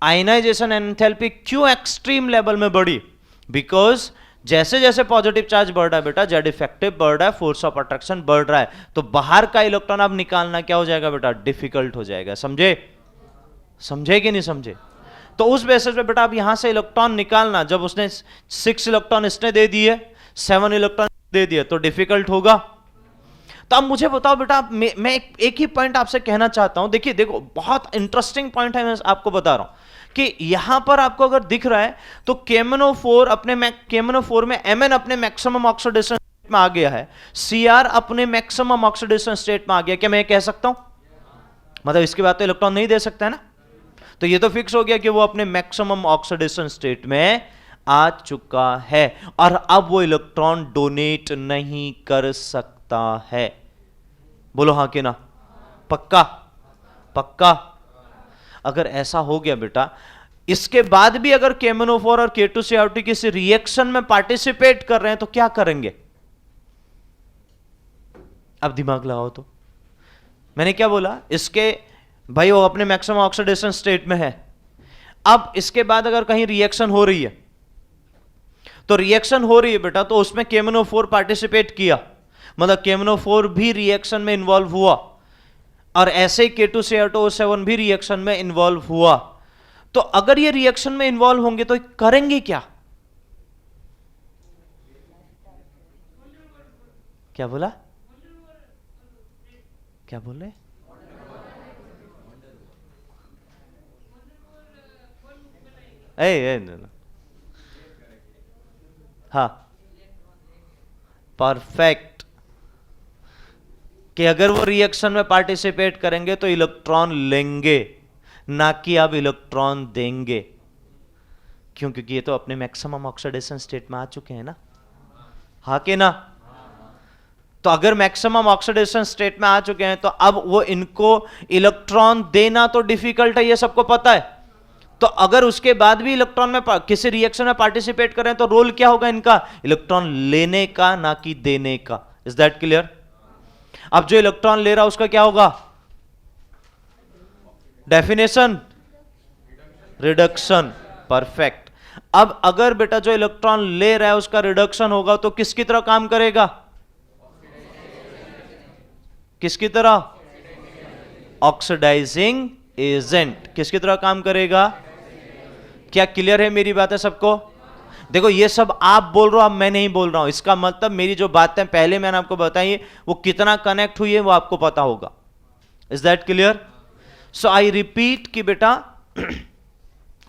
आयनाइजेशन एंथैल्पी क्यों एक्सट्रीम लेवल में बढ़ी। बिकॉज जैसे जैसे पॉजिटिव चार्ज बढ़ रहा है बेटा, जेड इफेक्टिव बढ़ रहा है, फोर्स ऑफ अट्रैक्शन बढ़ रहा है, तो बाहर का इलेक्ट्रॉन अब निकालना क्या हो जाएगा बेटा? डिफिकल्ट हो जाएगा। समझे? समझे कि नहीं समझे? तो उस बेसिस पे बेटा अब यहां से इलेक्ट्रॉन निकालना, जब उसने 6 इलेक्ट्रॉन इसने दे दिए, 7 इलेक्ट्रॉन दे दिए, तो डिफिकल्ट होगा। तो अब मुझे बताओ बेटा, मैं एक ही पॉइंट आपसे कहना चाहता हूं। देखिए देखो, बहुत इंटरेस्टिंग पॉइंट है, मैं आपको बता रहा हूं कि यहां पर आपको अगर दिख रहा है तो केमनो4 में Mn अपने मैक्सिमम ऑक्सीडेशन स्टेट में आ गया है, Cr अपने मैक्सिमम ऑक्सीडेशन स्टेट में आ गया। क्या मैं कह सकता हूं? मतलब इसके बाद तो इलेक्ट्रॉन नहीं दे सकता है ना। तो ये तो फिक्स हो गया कि वो अपने मैक्सिमम ऑक्सीडेशन स्टेट में आ चुका है और अब वो इलेक्ट्रॉन डोनेट नहीं कर सकता है। बोलो हाँ कि ना? पक्का? पक्का? अगर ऐसा हो गया बेटा, इसके बाद भी अगर KMnO4 और K2CR2 किसी रिएक्शन में पार्टिसिपेट कर रहे हैं तो क्या करेंगे? अब दिमाग लगाओ तो। मैंने क्या बोला? इसके भाई वो अपने मैक्सिमम ऑक्सीडेशन स्टेट में है। अब इसके बाद अगर कहीं रिएक्शन हो रही है, तो रिएक्शन हो रही है बेटा, तो उसमें KMnO4 पार्टिसिपेट किया, मतलब KMnO4 भी रिएक्शन में इन्वॉल्व हुआ, और ऐसे ही K2CR2O7 भी रिएक्शन में इन्वॉल्व हुआ। तो अगर ये रिएक्शन में इन्वॉल्व होंगे तो करेंगे क्या? क्या बोला? क्या बोल रहे? हाँ, परफेक्ट। कि अगर वो रिएक्शन में पार्टिसिपेट करेंगे तो इलेक्ट्रॉन लेंगे, ना कि अब इलेक्ट्रॉन देंगे। क्यों? क्योंकि ये तो अपने मैक्सिमम ऑक्सीडेशन स्टेट में आ चुके हैं ना। हाँ कि ना? तो अगर मैक्सिमम ऑक्सीडेशन स्टेट में आ चुके हैं तो अब वो इनको इलेक्ट्रॉन देना तो डिफिकल्ट है, ये सबको पता है। तो अगर उसके बाद भी इलेक्ट्रॉन में किसी रिएक्शन में पार्टिसिपेट करें तो रोल क्या होगा इनका? इलेक्ट्रॉन लेने का, ना कि देने का। Is that clear? अब जो इलेक्ट्रॉन ले रहा है उसका क्या होगा? Definition reduction. परफेक्ट। अब अगर बेटा जो इलेक्ट्रॉन ले रहा है उसका रिडक्शन होगा तो किसकी तरह काम करेगा? किसकी तरह? Oxidising agent. किसकी तरह काम करेगा? क्या क्लियर है मेरी बात है सबको? देखो ये सब आप बोल रहे हो, अब मैं नहीं बोल रहा हूं, इसका मतलब मेरी जो बातें पहले मैंने आपको बताई वो कितना कनेक्ट हुई है वो आपको पता होगा। Is that clear? So I repeat कि बेटा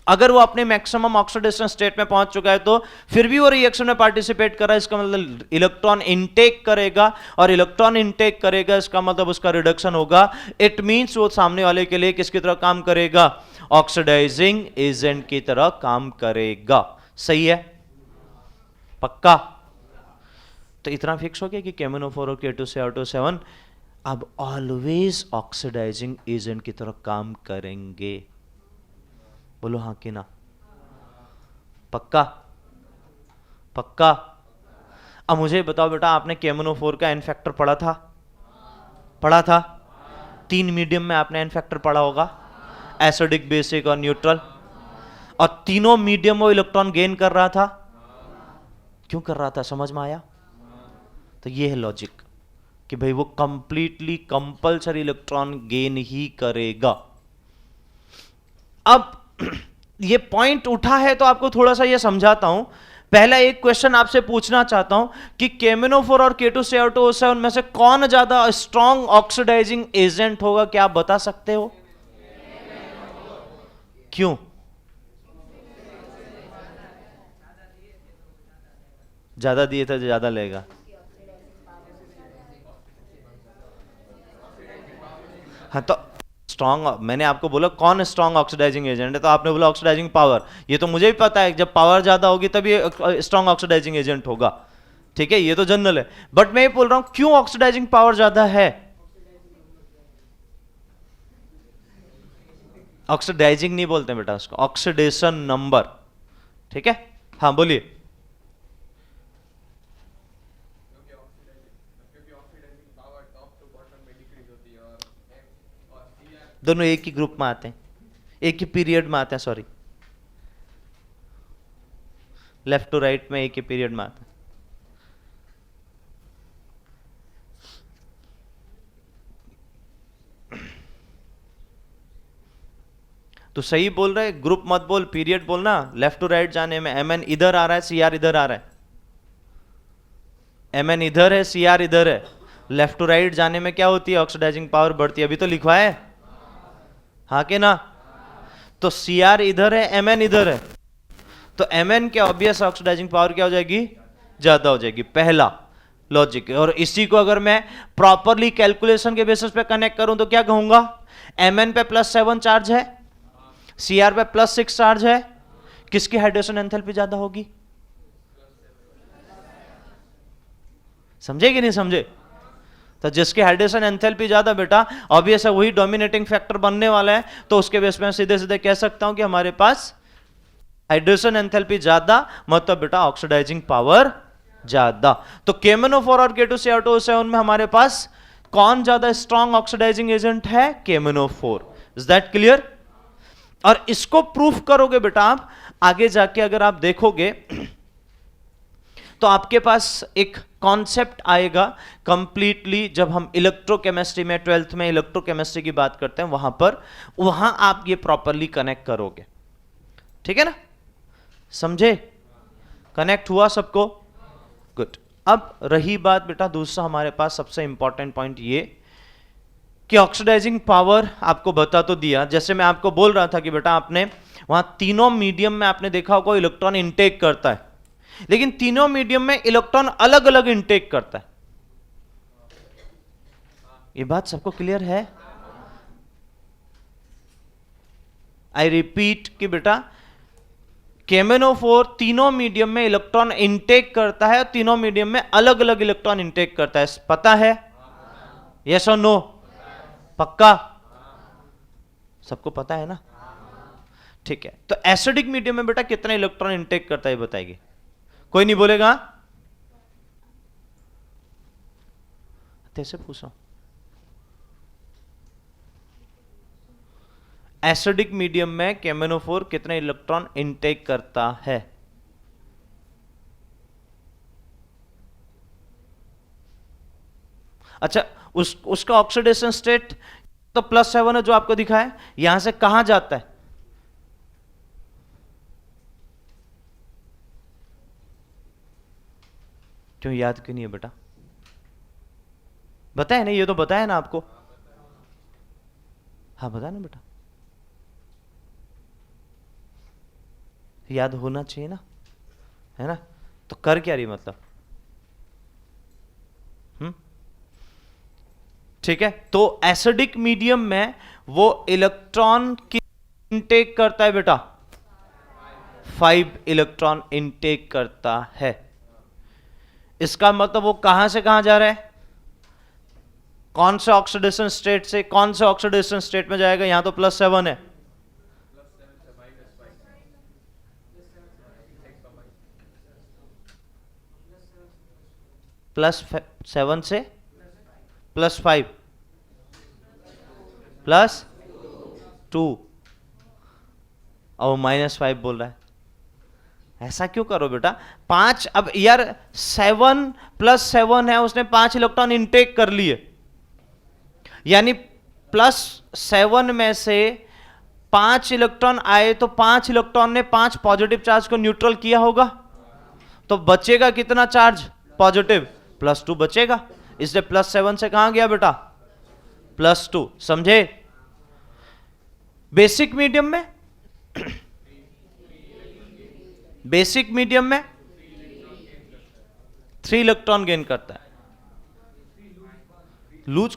अगर वो अपने मैक्सिमम ऑक्सीडेशन स्टेट में पहुंच चुका है तो फिर भी वो रिएक्शन में पार्टिसिपेट कर रहा है, इसका मतलब इलेक्ट्रॉन इनटेक करेगा, और इलेक्ट्रॉन इनटेक करेगा इसका मतलब उसका रिडक्शन होगा। इट मींस वो सामने वाले के लिए किसकी तरह काम करेगा? ऑक्सीडाइजिंग एजेंट की तरह काम करेगा। सही है? पक्का? तो इतना फिक्स हो गया कि KMnO4 और K2SiO2 अब ऑलवेज ऑक्सीडाइजिंग एजेंट की तरह काम करेंगे। बोलो हाँ कि ना? पक्का? पक्का? अब मुझे बताओ बेटा, आपने KMnO4 का एन फैक्टर पढ़ा था? पढ़ा था? 3 मीडियम में आपने एन फैक्टर पढ़ा होगा, एसिडिक, बेसिक और न्यूट्रल, और तीनों मीडियम वो इलेक्ट्रॉन गेन कर रहा था। क्यों कर रहा था? समझ में आया? तो ये है लॉजिक कि भाई वो कंप्लीटली कंपल्सरी इलेक्ट्रॉन गेन ही करेगा। अब ये पॉइंट उठा है तो आपको थोड़ा सा ये समझाता हूं। पहला एक क्वेश्चन आपसे पूछना चाहता हूं कि KMnO4 और K2SiO2 में से कौन ज्यादा स्ट्रॉन्ग ऑक्सीडाइजिंग एजेंट होगा? क्या आप बता सकते हो? क्यों? ज्यादा दिए थे तो ज्यादा लेगा। हाँ, तो स्ट्रॉन्ग, मैंने आपको बोला कौन स्ट्रॉन्ग ऑक्सीडाइजिंग एजेंट है, तो आपने बोला ऑक्सीडाइजिंग पावर। ये तो मुझे भी पता है, जब पावर ज्यादा होगी तभी स्ट्रॉन्ग ऑक्सीडाइजिंग एजेंट होगा। ठीक है, ये तो जनरल है, बट मैं ये बोल रहा हूं क्यों ऑक्सीडाइजिंग पावर ज्यादा है? ऑक्सीडाइजिंग नहीं बोलते बेटा उसको, ऑक्सीडेशन नंबर। ठीक है, हाँ बोलिए। दोनों एक ही ग्रुप में आते हैं, एक ही पीरियड में आते हैं, सॉरी, लेफ्ट टू राइट में एक ही पीरियड में आते हैं। तो सही बोल रहे, ग्रुप मत बोल, पीरियड बोलना। लेफ्ट टू राइट जाने में Mn इधर आ रहा है, Cr इधर आ रहा है। Mn इधर है, Cr इधर है। लेफ्ट टू राइट जाने में क्या होती है? ऑक्सीडाइजिंग पावर बढ़ती है। अभी तो लिखवा है, हाँ के ना? तो Cr इधर है, Mn इधर है, तो Mn के ऑब्वियस ऑक्सीडाइजिंग पावर क्या हो जाएगी? ज्यादा हो जाएगी। पहला लॉजिक। और इसी को अगर मैं प्रॉपरली कैलकुलेशन के बेसिस पे कनेक्ट करूं तो क्या कहूंगा? Mn पे +7 चार्ज है, Cr पे +6 चार्ज है, किसकी हाइड्रेशन एंथैल्पी ज्यादा होगी? समझे कि नहीं समझे? तो जिसकी हाइड्रेशन एंथैल्पी ज्यादा बेटा ऑब्वियस है वही डोमिनेटिंग फैक्टर बनने वाला है। तो उसके बेस में सीधे सीधे कह सकता हूं कि हमारे पास हाइड्रेशन एंथैल्पी ज्यादा, मतलब बेटा ऑक्सीडाइजिंग पावर ज्यादा। तो KMnO4 और K2SiO2 में हमारे पास कौन ज्यादा स्ट्रॉन्ग ऑक्सीडाइजिंग एजेंट है? KMnO4। Is that clear? और इसको प्रूफ करोगे बेटा आप आगे जाके, अगर आप देखोगे तो आपके पास एक कॉन्सेप्ट आएगा कंप्लीटली, जब हम इलेक्ट्रोकेमिस्ट्री में 12th में इलेक्ट्रोकेमिस्ट्री की बात करते हैं वहां आप ये प्रॉपरली कनेक्ट करोगे। ठीक है ना? समझे? कनेक्ट हुआ सबको? गुड। अब रही बात बेटा दूसरा हमारे पास सबसे इंपॉर्टेंट पॉइंट ये कि ऑक्सीडाइजिंग पावर आपको बता तो दिया, जैसे मैं आपको बोल रहा था कि बेटा आपने वहां तीनों मीडियम में आपने देखा होगा इलेक्ट्रॉन इनटेक करता है, लेकिन तीनों मीडियम में इलेक्ट्रॉन अलग अलग इनटेक करता है। ये बात सबको क्लियर है? आई रिपीट कि बेटा KMnO4 तीनों मीडियम में इलेक्ट्रॉन इनटेक करता है, तीनों मीडियम में अलग अलग इलेक्ट्रॉन इनटेक करता है। पता है? यस और नो? पक्का? सबको पता है ना? ठीक है, तो एसिडिक मीडियम में बेटा कितने इलेक्ट्रॉन इनटेक करता है बताइए? कोई नहीं बोलेगा? कैसे पूछा? एसिडिक मीडियम में KMnO4 कितने इलेक्ट्रॉन इनटेक करता है? अच्छा, उसका ऑक्सीडेशन स्टेट तो +7 है जो आपको दिखा है, यहां से कहां जाता है? क्यों याद क्यों नहीं है बेटा? बताया नहीं? ये तो बताया ना आपको। हाँ बताया ना बेटा। याद होना चाहिए ना, है ना? तो कर क्या रही मतलब, ठीक है? तो एसिडिक मीडियम में वो इलेक्ट्रॉन की इनटेक करता है बेटा, 5 इलेक्ट्रॉन इनटेक करता है। इसका मतलब वो कहां से कहां जा रहा है, कौन से ऑक्सीडेशन स्टेट से कौन से ऑक्सीडेशन स्टेट में जाएगा? यहां तो +7 है, +7 से +5 +2 और -5 बोल रहा है। ऐसा क्यों करो बेटा? 5, अब यार 7 + 7 है, उसने 5 इलेक्ट्रॉन इनटेक कर लिए, यानी +7 में से 5 इलेक्ट्रॉन आए तो 5 इलेक्ट्रॉन ने 5 पॉजिटिव चार्ज को न्यूट्रल किया होगा, तो बचेगा कितना चार्ज पॉजिटिव? +2 बचेगा। इसलिए +7 से कहां गया बेटा? +2। समझे? बेसिक मीडियम में बेसिक मीडियम में 3 इलेक्ट्रॉन गेन करता है। लूज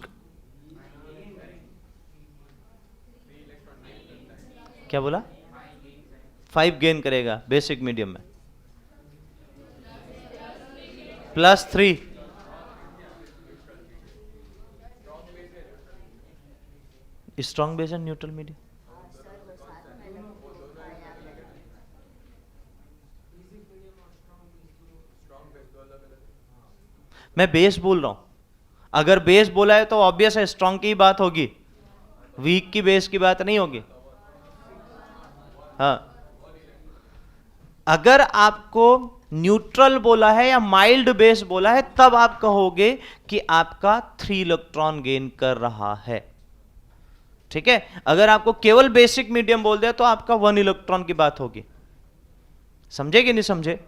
क्या बोला? 5 गेन करेगा बेसिक मीडियम में, +3 strong base and neutral medium. मैं बेस बोल रहा हूं, अगर बेस बोला है तो ऑब्वियस है स्ट्रॉन्ग की बात होगी, वीक की बेस की बात नहीं होगी। हाँ, अगर आपको न्यूट्रल बोला है या माइल्ड बेस बोला है तब आप कहोगे कि आपका 3 इलेक्ट्रॉन गेन कर रहा है, ठीक है? अगर आपको केवल बेसिक मीडियम बोल दिया तो आपका 1 इलेक्ट्रॉन की बात होगी। समझे कि नहीं समझे?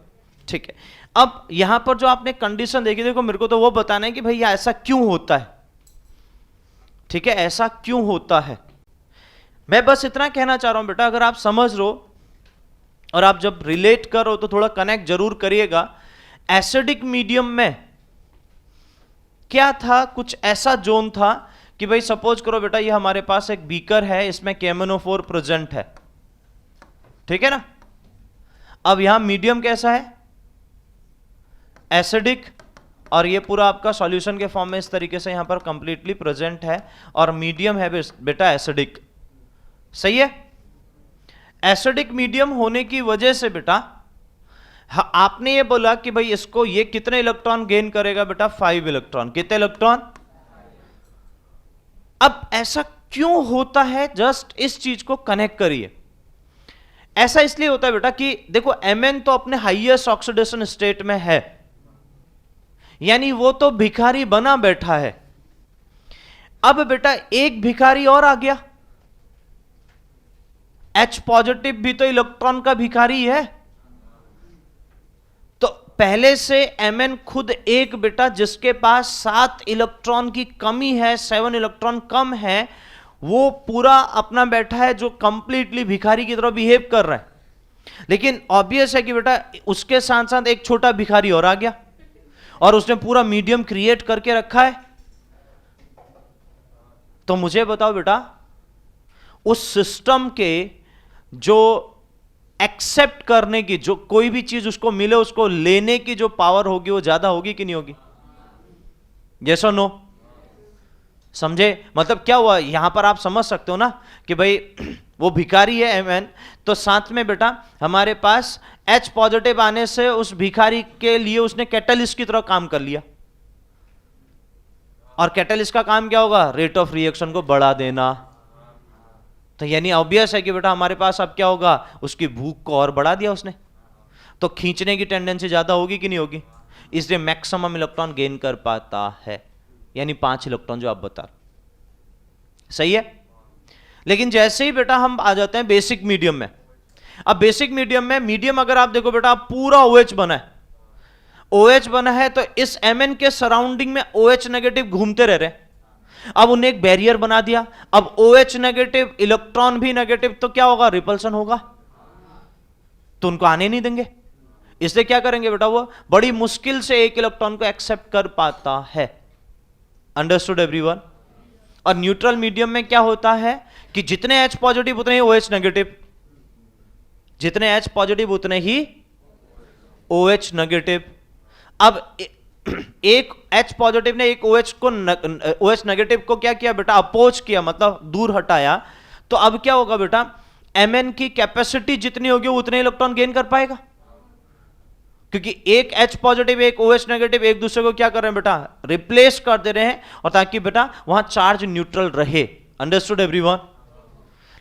ठीक है। अब यहां पर जो आपने कंडीशन देखी, देखो मेरे को तो वो बताना है कि भैया ऐसा क्यों होता है, ठीक है? ऐसा क्यों होता है? मैं बस इतना कहना चाह रहा हूं बेटा, अगर आप समझ लो और आप जब रिलेट करो तो थोड़ा कनेक्ट जरूर करिएगा। एसिडिक मीडियम में क्या था, कुछ ऐसा जोन था कि भाई सपोज करो बेटा ये हमारे पास एक बीकर है, इसमें KMnO4 प्रेजेंट है, ठीक है ना? अब यहां मीडियम कैसा है? एसिडिक, और ये पूरा आपका सॉल्यूशन के फॉर्म में इस तरीके से यहां पर कंप्लीटली प्रेजेंट है, और मीडियम है बेटा एसिडिक, सही है? एसिडिक मीडियम होने की वजह से बेटा आपने ये बोला कि भाई इसको ये कितने इलेक्ट्रॉन गेन करेगा बेटा? 5 इलेक्ट्रॉन। कितने इलेक्ट्रॉन? अब ऐसा क्यों होता है, जस्ट इस चीज को कनेक्ट करिए। ऐसा इसलिए होता है बेटा कि देखो Mn तो अपने हाईएस्ट ऑक्सीडेशन स्टेट में है, यानी वो तो भिखारी बना बैठा है। अब बेटा एक भिखारी और आ गया, H पॉजिटिव भी तो इलेक्ट्रॉन का भिखारी है। तो पहले से Mn खुद एक बेटा जिसके पास 7 इलेक्ट्रॉन की कमी है, 7 इलेक्ट्रॉन कम है, वो पूरा अपना बैठा है जो कंप्लीटली भिखारी की तरह बिहेव कर रहा है। लेकिन ऑब्वियस है कि बेटा उसके साथ साथ एक छोटा भिखारी और आ गया और उसने पूरा मीडियम क्रिएट करके रखा है। तो मुझे बताओ बेटा, उस सिस्टम के जो एक्सेप्ट करने की, जो कोई भी चीज उसको मिले उसको लेने की जो पावर होगी वो ज्यादा होगी कि नहीं होगी? यस और नो? समझे? मतलब क्या हुआ यहां पर, आप समझ सकते हो ना कि भाई वो भिखारी है Mn, तो साथ में बेटा हमारे पास H पॉजिटिव आने से उस भिखारी के लिए उसने कैटलिस्ट की तरह काम कर लिया। और कैटलिस्ट का काम क्या होगा? रेट ऑफ रिएक्शन को बढ़ा देना। तो यानी ऑब्वियस है कि बेटा हमारे पास अब क्या होगा, उसकी भूख को और बढ़ा दिया उसने, तो खींचने की टेंडेंसी ज्यादा होगी कि नहीं होगी? इसलिए मैक्सिमम इलेक्ट्रॉन गेन कर पाता है, यानी 5 इलेक्ट्रॉन जो आप बता रहे। सही है? लेकिन जैसे ही बेटा हम आ जाते हैं बेसिक मीडियम में, अब बेसिक मीडियम में, मीडियम अगर आप देखो बेटा पूरा OH बना है, OH बना है तो इस Mn के सराउंडिंग में OH नेगेटिव घूमते रह रहे। अब उन्हें एक बैरियर बना दिया, अब OH नेगेटिव इलेक्ट्रॉन भी नेगेटिव, तो क्या होगा? रिपल्सन होगा। तो उनको आने नहीं देंगे, इसलिए क्या करेंगे बेटा, वो बड़ी मुश्किल से एक इलेक्ट्रॉन को एक्सेप्ट कर पाता है। Understood everyone? और न्यूट्रल मीडियम में क्या होता है कि जितने H पॉजिटिव उतने ही OH नेगेटिव, जितने H पॉजिटिव उतने ही OH नेगेटिव। अब एक H पॉजिटिव ने एक OH नेगेटिव को क्या किया बेटा, अपोज किया, मतलब दूर हटाया। तो अब क्या होगा बेटा, Mn की कैपेसिटी जितनी होगी उतने इलेक्ट्रॉन गेन कर पाएगा, क्योंकि एक H पॉजिटिव एक OH नेगेटिव एक दूसरे को क्या कर रहे हैं बेटा, रिप्लेस कर दे रहे हैं, और ताकि बेटा वहां चार्ज न्यूट्रल रहे। Understood everyone?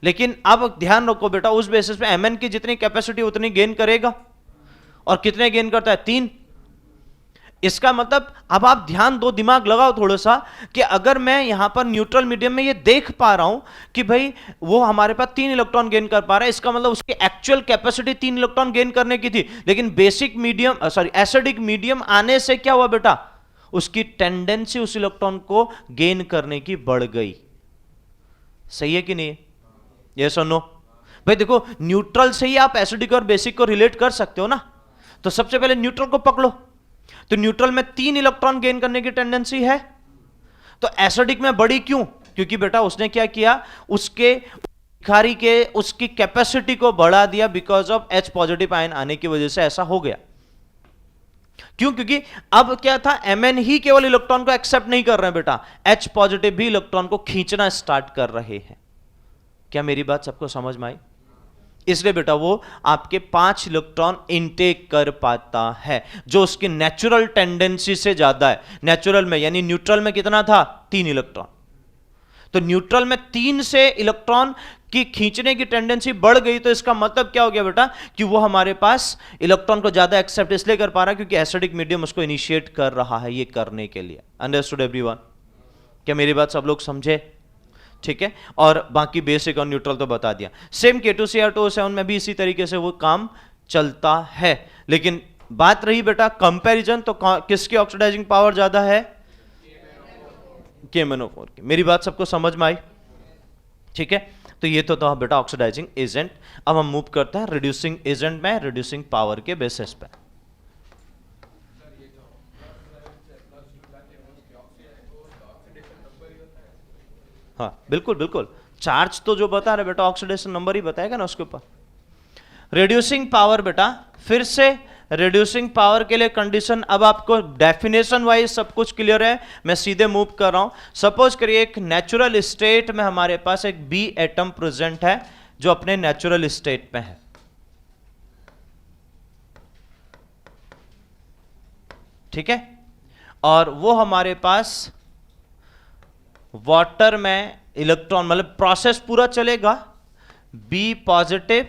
लेकिन अब ध्यान रखो बेटा, उस बेसिस पे Mn की जितनी कैपेसिटी उतनी गेन करेगा, और कितने गेन करता है, 3। इसका मतलब अब आप ध्यान दो, दिमाग लगाओ थोड़ा सा, कि अगर मैं यहां पर न्यूट्रल मीडियम में ये देख पा रहा हूं कि भाई वो हमारे पास 3 इलेक्ट्रॉन गेन कर पा रहा है, इसका मतलब उसकी एक्चुअल कैपेसिटी 3 इलेक्ट्रॉन गेन करने की थी, लेकिन बेसिक मीडियम एसिडिक मीडियम आने से क्या हुआ बेटा, उसकी टेंडेंसी उस इलेक्ट्रॉन को गेन करने की बढ़ गई। सही है कि नहीं? यस और नो? भाई देखो, न्यूट्रल से ही आप एसिडिक और बेसिक को रिलेट कर सकते हो ना। तो सबसे पहले न्यूट्रल को पकड़ो, तो न्यूट्रल में 3 इलेक्ट्रॉन गेन करने की टेंडेंसी है, तो एसिडिक में बड़ी क्यों? क्योंकि बेटा उसने क्या किया, उसके भिखारी के उसकी कैपेसिटी को बढ़ा दिया, because of H positive ion आने की वजह से ऐसा हो गया। क्यों? क्योंकि अब क्या था, Mn ही केवल इलेक्ट्रॉन को एक्सेप्ट नहीं कर रहे हैं बेटा, H पॉजिटिव भी इलेक्ट्रॉन को खींचना स्टार्ट कर रहे हैं। क्या मेरी बात सबको समझ में आई? इसलिए बेटा वो आपके 5 इलेक्ट्रॉन इनटेक कर पाता है, जो उसकी नेचुरल टेंडेंसी से ज्यादा है। नेचुरल में यानी न्यूट्रल में कितना था, 3 इलेक्ट्रॉन। तो न्यूट्रल में 3 से इलेक्ट्रॉन की खींचने की टेंडेंसी बढ़ गई, तो इसका मतलब क्या हो गया बेटा, कि वो हमारे पास इलेक्ट्रॉन को ज्यादा एक्सेप्ट इसलिए कर पा रहा है क्योंकि एसिडिक मीडियम उसको इनिशिएट कर रहा है ये करने के लिए। Understood everyone? क्या मेरी बात सब लोग समझे? ठीक है, और बाकी बेसिक और न्यूट्रल तो बता दिया। सेम K2Cr2O7 में भी इसी तरीके से वो काम चलता है, लेकिन बात रही बेटा कंपैरिजन, तो किसकी ऑक्सीडाइजिंग पावर ज्यादा है, KMnO4 की। मेरी बात सबको समझ में आई? ठीक है, तो ये तो था बेटा ऑक्सीडाइजिंग एजेंट। अब हम मूव करते हैं रिड्यूसिंग एजेंट में, रिड्यूसिंग पावर के बेसिस पे। हाँ बिल्कुल बिल्कुल, चार्ज तो जो बता रहे बेटा ऑक्सीडेशन नंबर ही बताएगा ना उसके ऊपर। रिड्यूसिंग पावर बेटा, फिर से रिड्यूसिंग पावर के लिए कंडीशन, अब आपको डेफिनेशन वाइज सब कुछ क्लियर है, मैं सीधे मूव कर रहा हूं। सपोज करिए एक नेचुरल स्टेट में हमारे पास एक B एटम प्रेजेंट है जो अपने नेचुरल स्टेट में है, ठीक है, और वो हमारे पास वाटर में इलेक्ट्रॉन, मतलब प्रोसेस पूरा चलेगा, B पॉजिटिव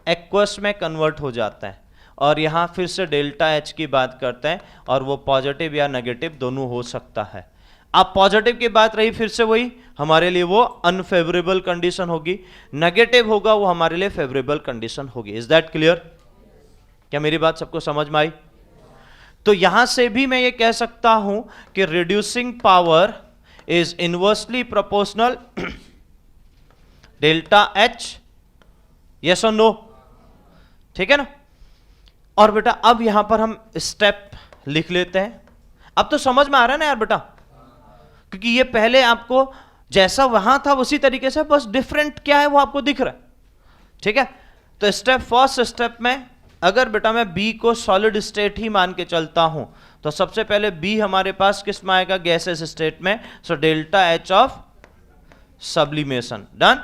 एक्वस में कन्वर्ट हो जाता है, और यहां फिर से डेल्टा H की बात करते हैं, और वो पॉजिटिव या नेगेटिव दोनों हो सकता है। अब पॉजिटिव की बात रही, फिर से वही हमारे लिए वो अनफेवरेबल कंडीशन होगी, नेगेटिव होगा वो हमारे लिए फेवरेबल कंडीशन होगी। Is that clear? क्या मेरी बात सबको समझ में आई? तो यहां से भी मैं ये कह सकता हूं कि reducing power is inversely proportional delta H, yes और नो? ठीक है ना? और बेटा अब यहां पर हम स्टेप लिख लेते हैं। अब तो समझ में आ रहा है ना यार बेटा, क्योंकि ये पहले आपको जैसा वहां था उसी तरीके से, बस डिफरेंट क्या है वो आपको दिख रहा है, ठीक है। तो फर्स्ट स्टेप में अगर बेटा मैं B को सॉलिड स्टेट ही मान के चलता हूं, तो सबसे पहले B हमारे पास किस में आएगा, गैसेस स्टेट में, so delta H of sublimation. Done.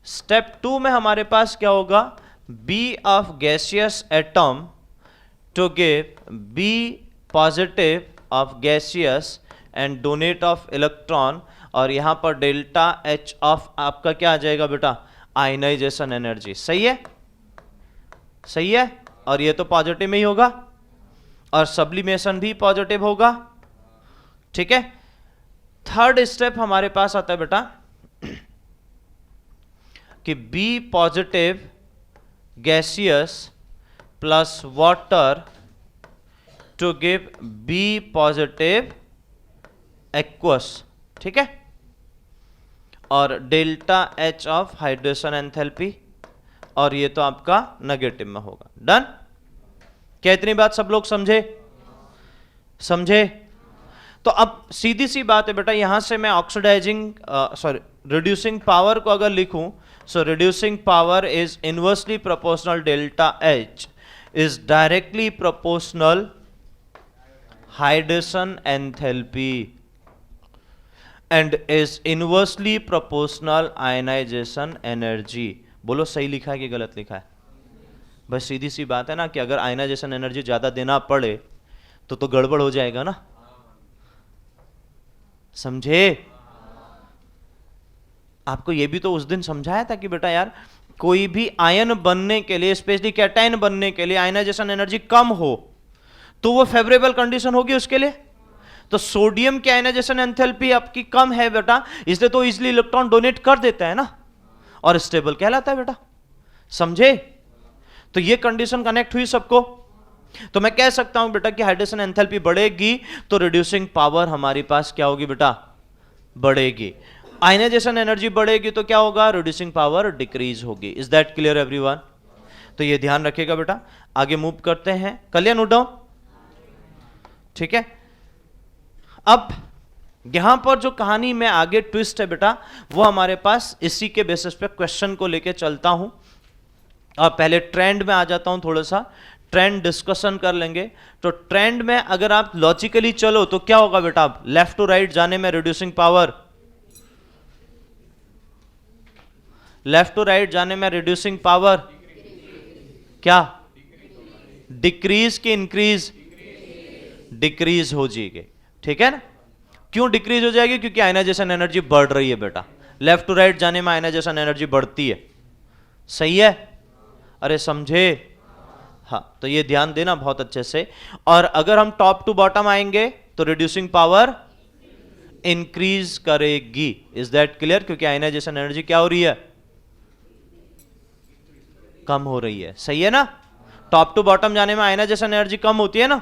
Step two में हमारे पास क्या होगा, B of gaseous atom to give B positive of gaseous and donate of electron, और यहां पर डेल्टा H ऑफ आपका क्या आ जाएगा बेटा, आयनाइजेशन एनर्जी। सही है? सही है, और ये तो पॉजिटिव में ही होगा, और सब्लिमेशन भी पॉजिटिव होगा, ठीक है। थर्ड स्टेप हमारे पास आता है बेटा कि B positive gaseous plus water to give B positive aqueous, ठीक है। और delta H of hydration enthalpy, और ये तो आपका नेगेटिव में होगा। डन? क्या इतनी बात सब लोग समझे? समझे? तो अब सीधी सी बात है बेटा, यहां से मैं ऑक्सीडाइजिंग रिड्यूसिंग पावर को अगर लिखूं, so reducing power is inversely proportional delta H is directly proportional hydration enthalpy and is inversely proportional ionisation energy. बोलो सही लिखा है कि गलत लिखा है? बस सीधी सी बात है ना कि अगर आयनाइजेशन एनर्जी ज्यादा देना पड़े तो गड़बड़ हो जाएगा ना। समझे? आपको यह भी तो उस दिन समझाया था कि बेटा यार कोई भी आयन बनने के लिए, स्पेशली कैटायन बनने के लिए आयनाइजेशन एनर्जी कम हो तो वो फेवरेबल कंडीशन होगी उसके लिए। तो सोडियम की आयनाइजेशन एंथैल्पी आपकी कम है बेटा, इसलिए तो इजीली इलेक्ट्रॉन डोनेट कर देता है ना, और स्टेबल कहलाता है बेटा। समझे? तो ये कंडीशन कनेक्ट हुई सबको। तो मैं कह सकता हूं बेटा कि हाइड्रेशन एंथैल्पी बढ़ेगी तो रिड्यूसिंग पावर हमारे पास क्या होगी बेटा? बढ़ेगी। आयनाइजेशन एनर्जी बढ़ेगी तो क्या होगा? रिड्यूसिंग पावर डिक्रीज होगी। Is that clear everyone? तो ये ध्यान रखिएगा बेटा। आगे मूव करते हैं। कलियर? Note down? ठीक है। अब यहां पर जो कहानी में आगे ट्विस्ट है बेटा, वो हमारे पास इसी के बेसिस पे क्वेश्चन को लेके चलता हूं। और पहले ट्रेंड में आ जाता हूं, थोड़ा सा ट्रेंड डिस्कशन कर लेंगे। तो ट्रेंड में अगर आप लॉजिकली चलो तो क्या होगा बेटा? आप लेफ्ट टू राइट जाने में reducing power, left to right जाने में रिड्यूसिंग पावर क्या? डिक्रीज की इंक्रीज? डिक्रीज हो जाएगी। ठीक है ना? क्यों डिक्रीज हो जाएगी? क्योंकि आयनाइजेशन एनर्जी बढ़ रही है बेटा। लेफ्ट टू राइट जाने में आयनाइजेशन एनर्जी बढ़ती है। सही है? अरे समझे? हाँ, तो ये ध्यान देना बहुत अच्छे से। और अगर हम टॉप टू बॉटम आएंगे तो रिड्यूसिंग पावर इंक्रीज करेगी। Is that clear? क्योंकि आयनाइजेशन एनर्जी क्या हो रही है? कम हो रही है। सही है ना? टॉप टू बॉटम जाने में आयनाइजेशन एनर्जी कम होती है ना।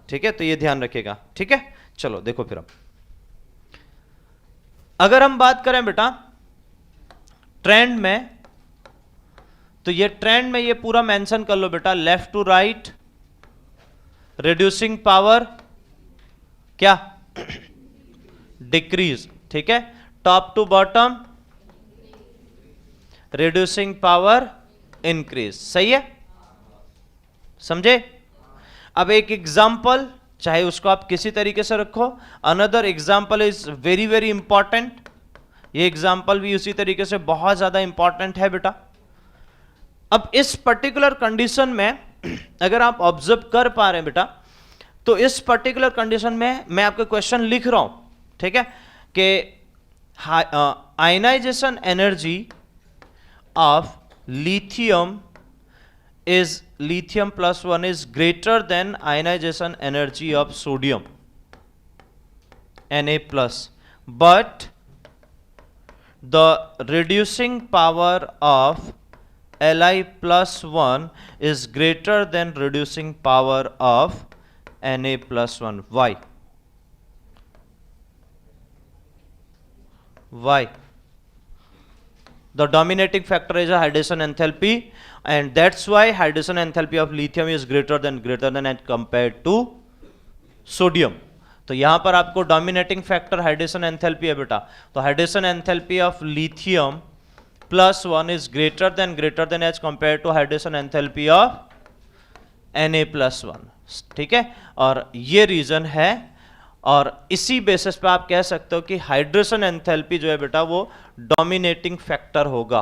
ठीक है, तो ये ध्यान रखिएगा। ठीक है, चलो देखो फिर अब अगर हम बात करें बेटा ट्रेंड में, तो ये ट्रेंड में ये पूरा मेंशन कर लो बेटा, left to right reducing power क्या? डिक्रीज। ठीक है, top to bottom reducing power increase. सही है? समझे? अब एक एग्जाम्पल, चाहे उसको आप किसी तरीके से रखो, another example is very very important. ये एग्जाम्पल भी उसी तरीके से बहुत ज्यादा इंपॉर्टेंट है बेटा। अब इस पर्टिकुलर कंडीशन में अगर आप ऑब्जर्व कर पा रहे हैं बेटा, तो इस पर्टिकुलर कंडीशन में मैं आपको क्वेश्चन लिख रहा हूं। ठीक है, कि ionisation energy of lithium is lithium plus 1 is greater than ionization energy of sodium Na plus, but the reducing power of Li plus 1 is greater than reducing power of Na plus 1. Why? Why? The dominating factor is a hydration enthalpy, and that's why hydration enthalpy of lithium is greater than as compared to sodium. तो यहां पर आपको dominating factor hydration enthalpy है बेटा, तो hydration enthalpy of lithium plus 1 is greater than as compare to hydration enthalpy of Na plus 1। ठीक है, और ये रीजन है, और इसी बेसिस पे आप कह सकते हो कि हाइड्रेशन एंथैल्पी जो है बेटा वो डोमिनेटिंग फैक्टर होगा।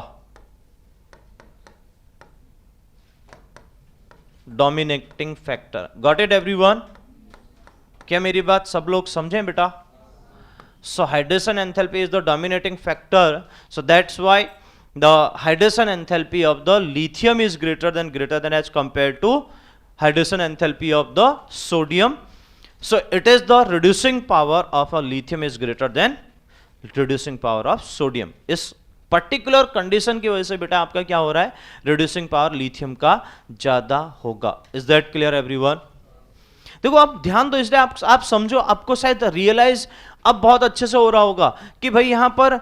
Dominating factor. Got it everyone? क्या मेरी बात सब लोग समझें बेटा? So hydration enthalpy is the dominating factor, so that's why the hydration enthalpy of the lithium is greater than as compare to hydration enthalpy of the sodium. So it is the reducing power of a lithium is greater than reducing power of sodium. इस particular condition की वजह से बेटा आपका क्या हो रहा है? रिड्यूसिंग पावर लिथियम का ज्यादा होगा. Is that clear everyone? देखो आप ध्यान दो, इसलिए आप समझो, आपको शायद रियलाइज अब बहुत अच्छे से हो रहा होगा कि भाई यहां पर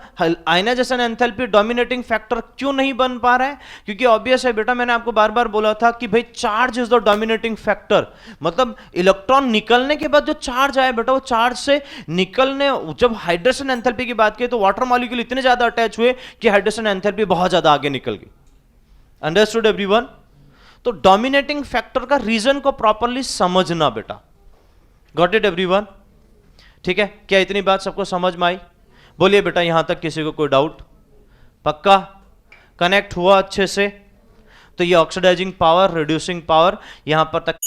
आयनाइजेशन एंथैल्पी डोमिनेटिंग फैक्टर क्यों नहीं बन पा रहा है। क्योंकि ऑब्वियस है बेटा, मैंने आपको बार बार बोला था कि भाई charge is the dominating factor. मतलब इलेक्ट्रॉन निकलने के बाद जो चार्ज आया बेटा, वो चार्ज से निकलने, जब हाइड्रेशन एंथैल्पी की बात की तो वाटर मॉलिक्यूल इतने ज्यादा अटैच हुए कि हाइड्रेशन एंथैल्पी बहुत ज्यादा आगे निकल गई। Understood everyone? तो डोमिनेटिंग फैक्टर का रीजन को प्रॉपरली समझना बेटा। Got it everyone? ठीक है, क्या इतनी बात सबको समझ में आई? बोलिए बेटा यहां तक किसी को कोई डाउट? पक्का कनेक्ट हुआ अच्छे से? तो ये ऑक्सीडाइजिंग पावर, रिड्यूसिंग पावर यहां पर तक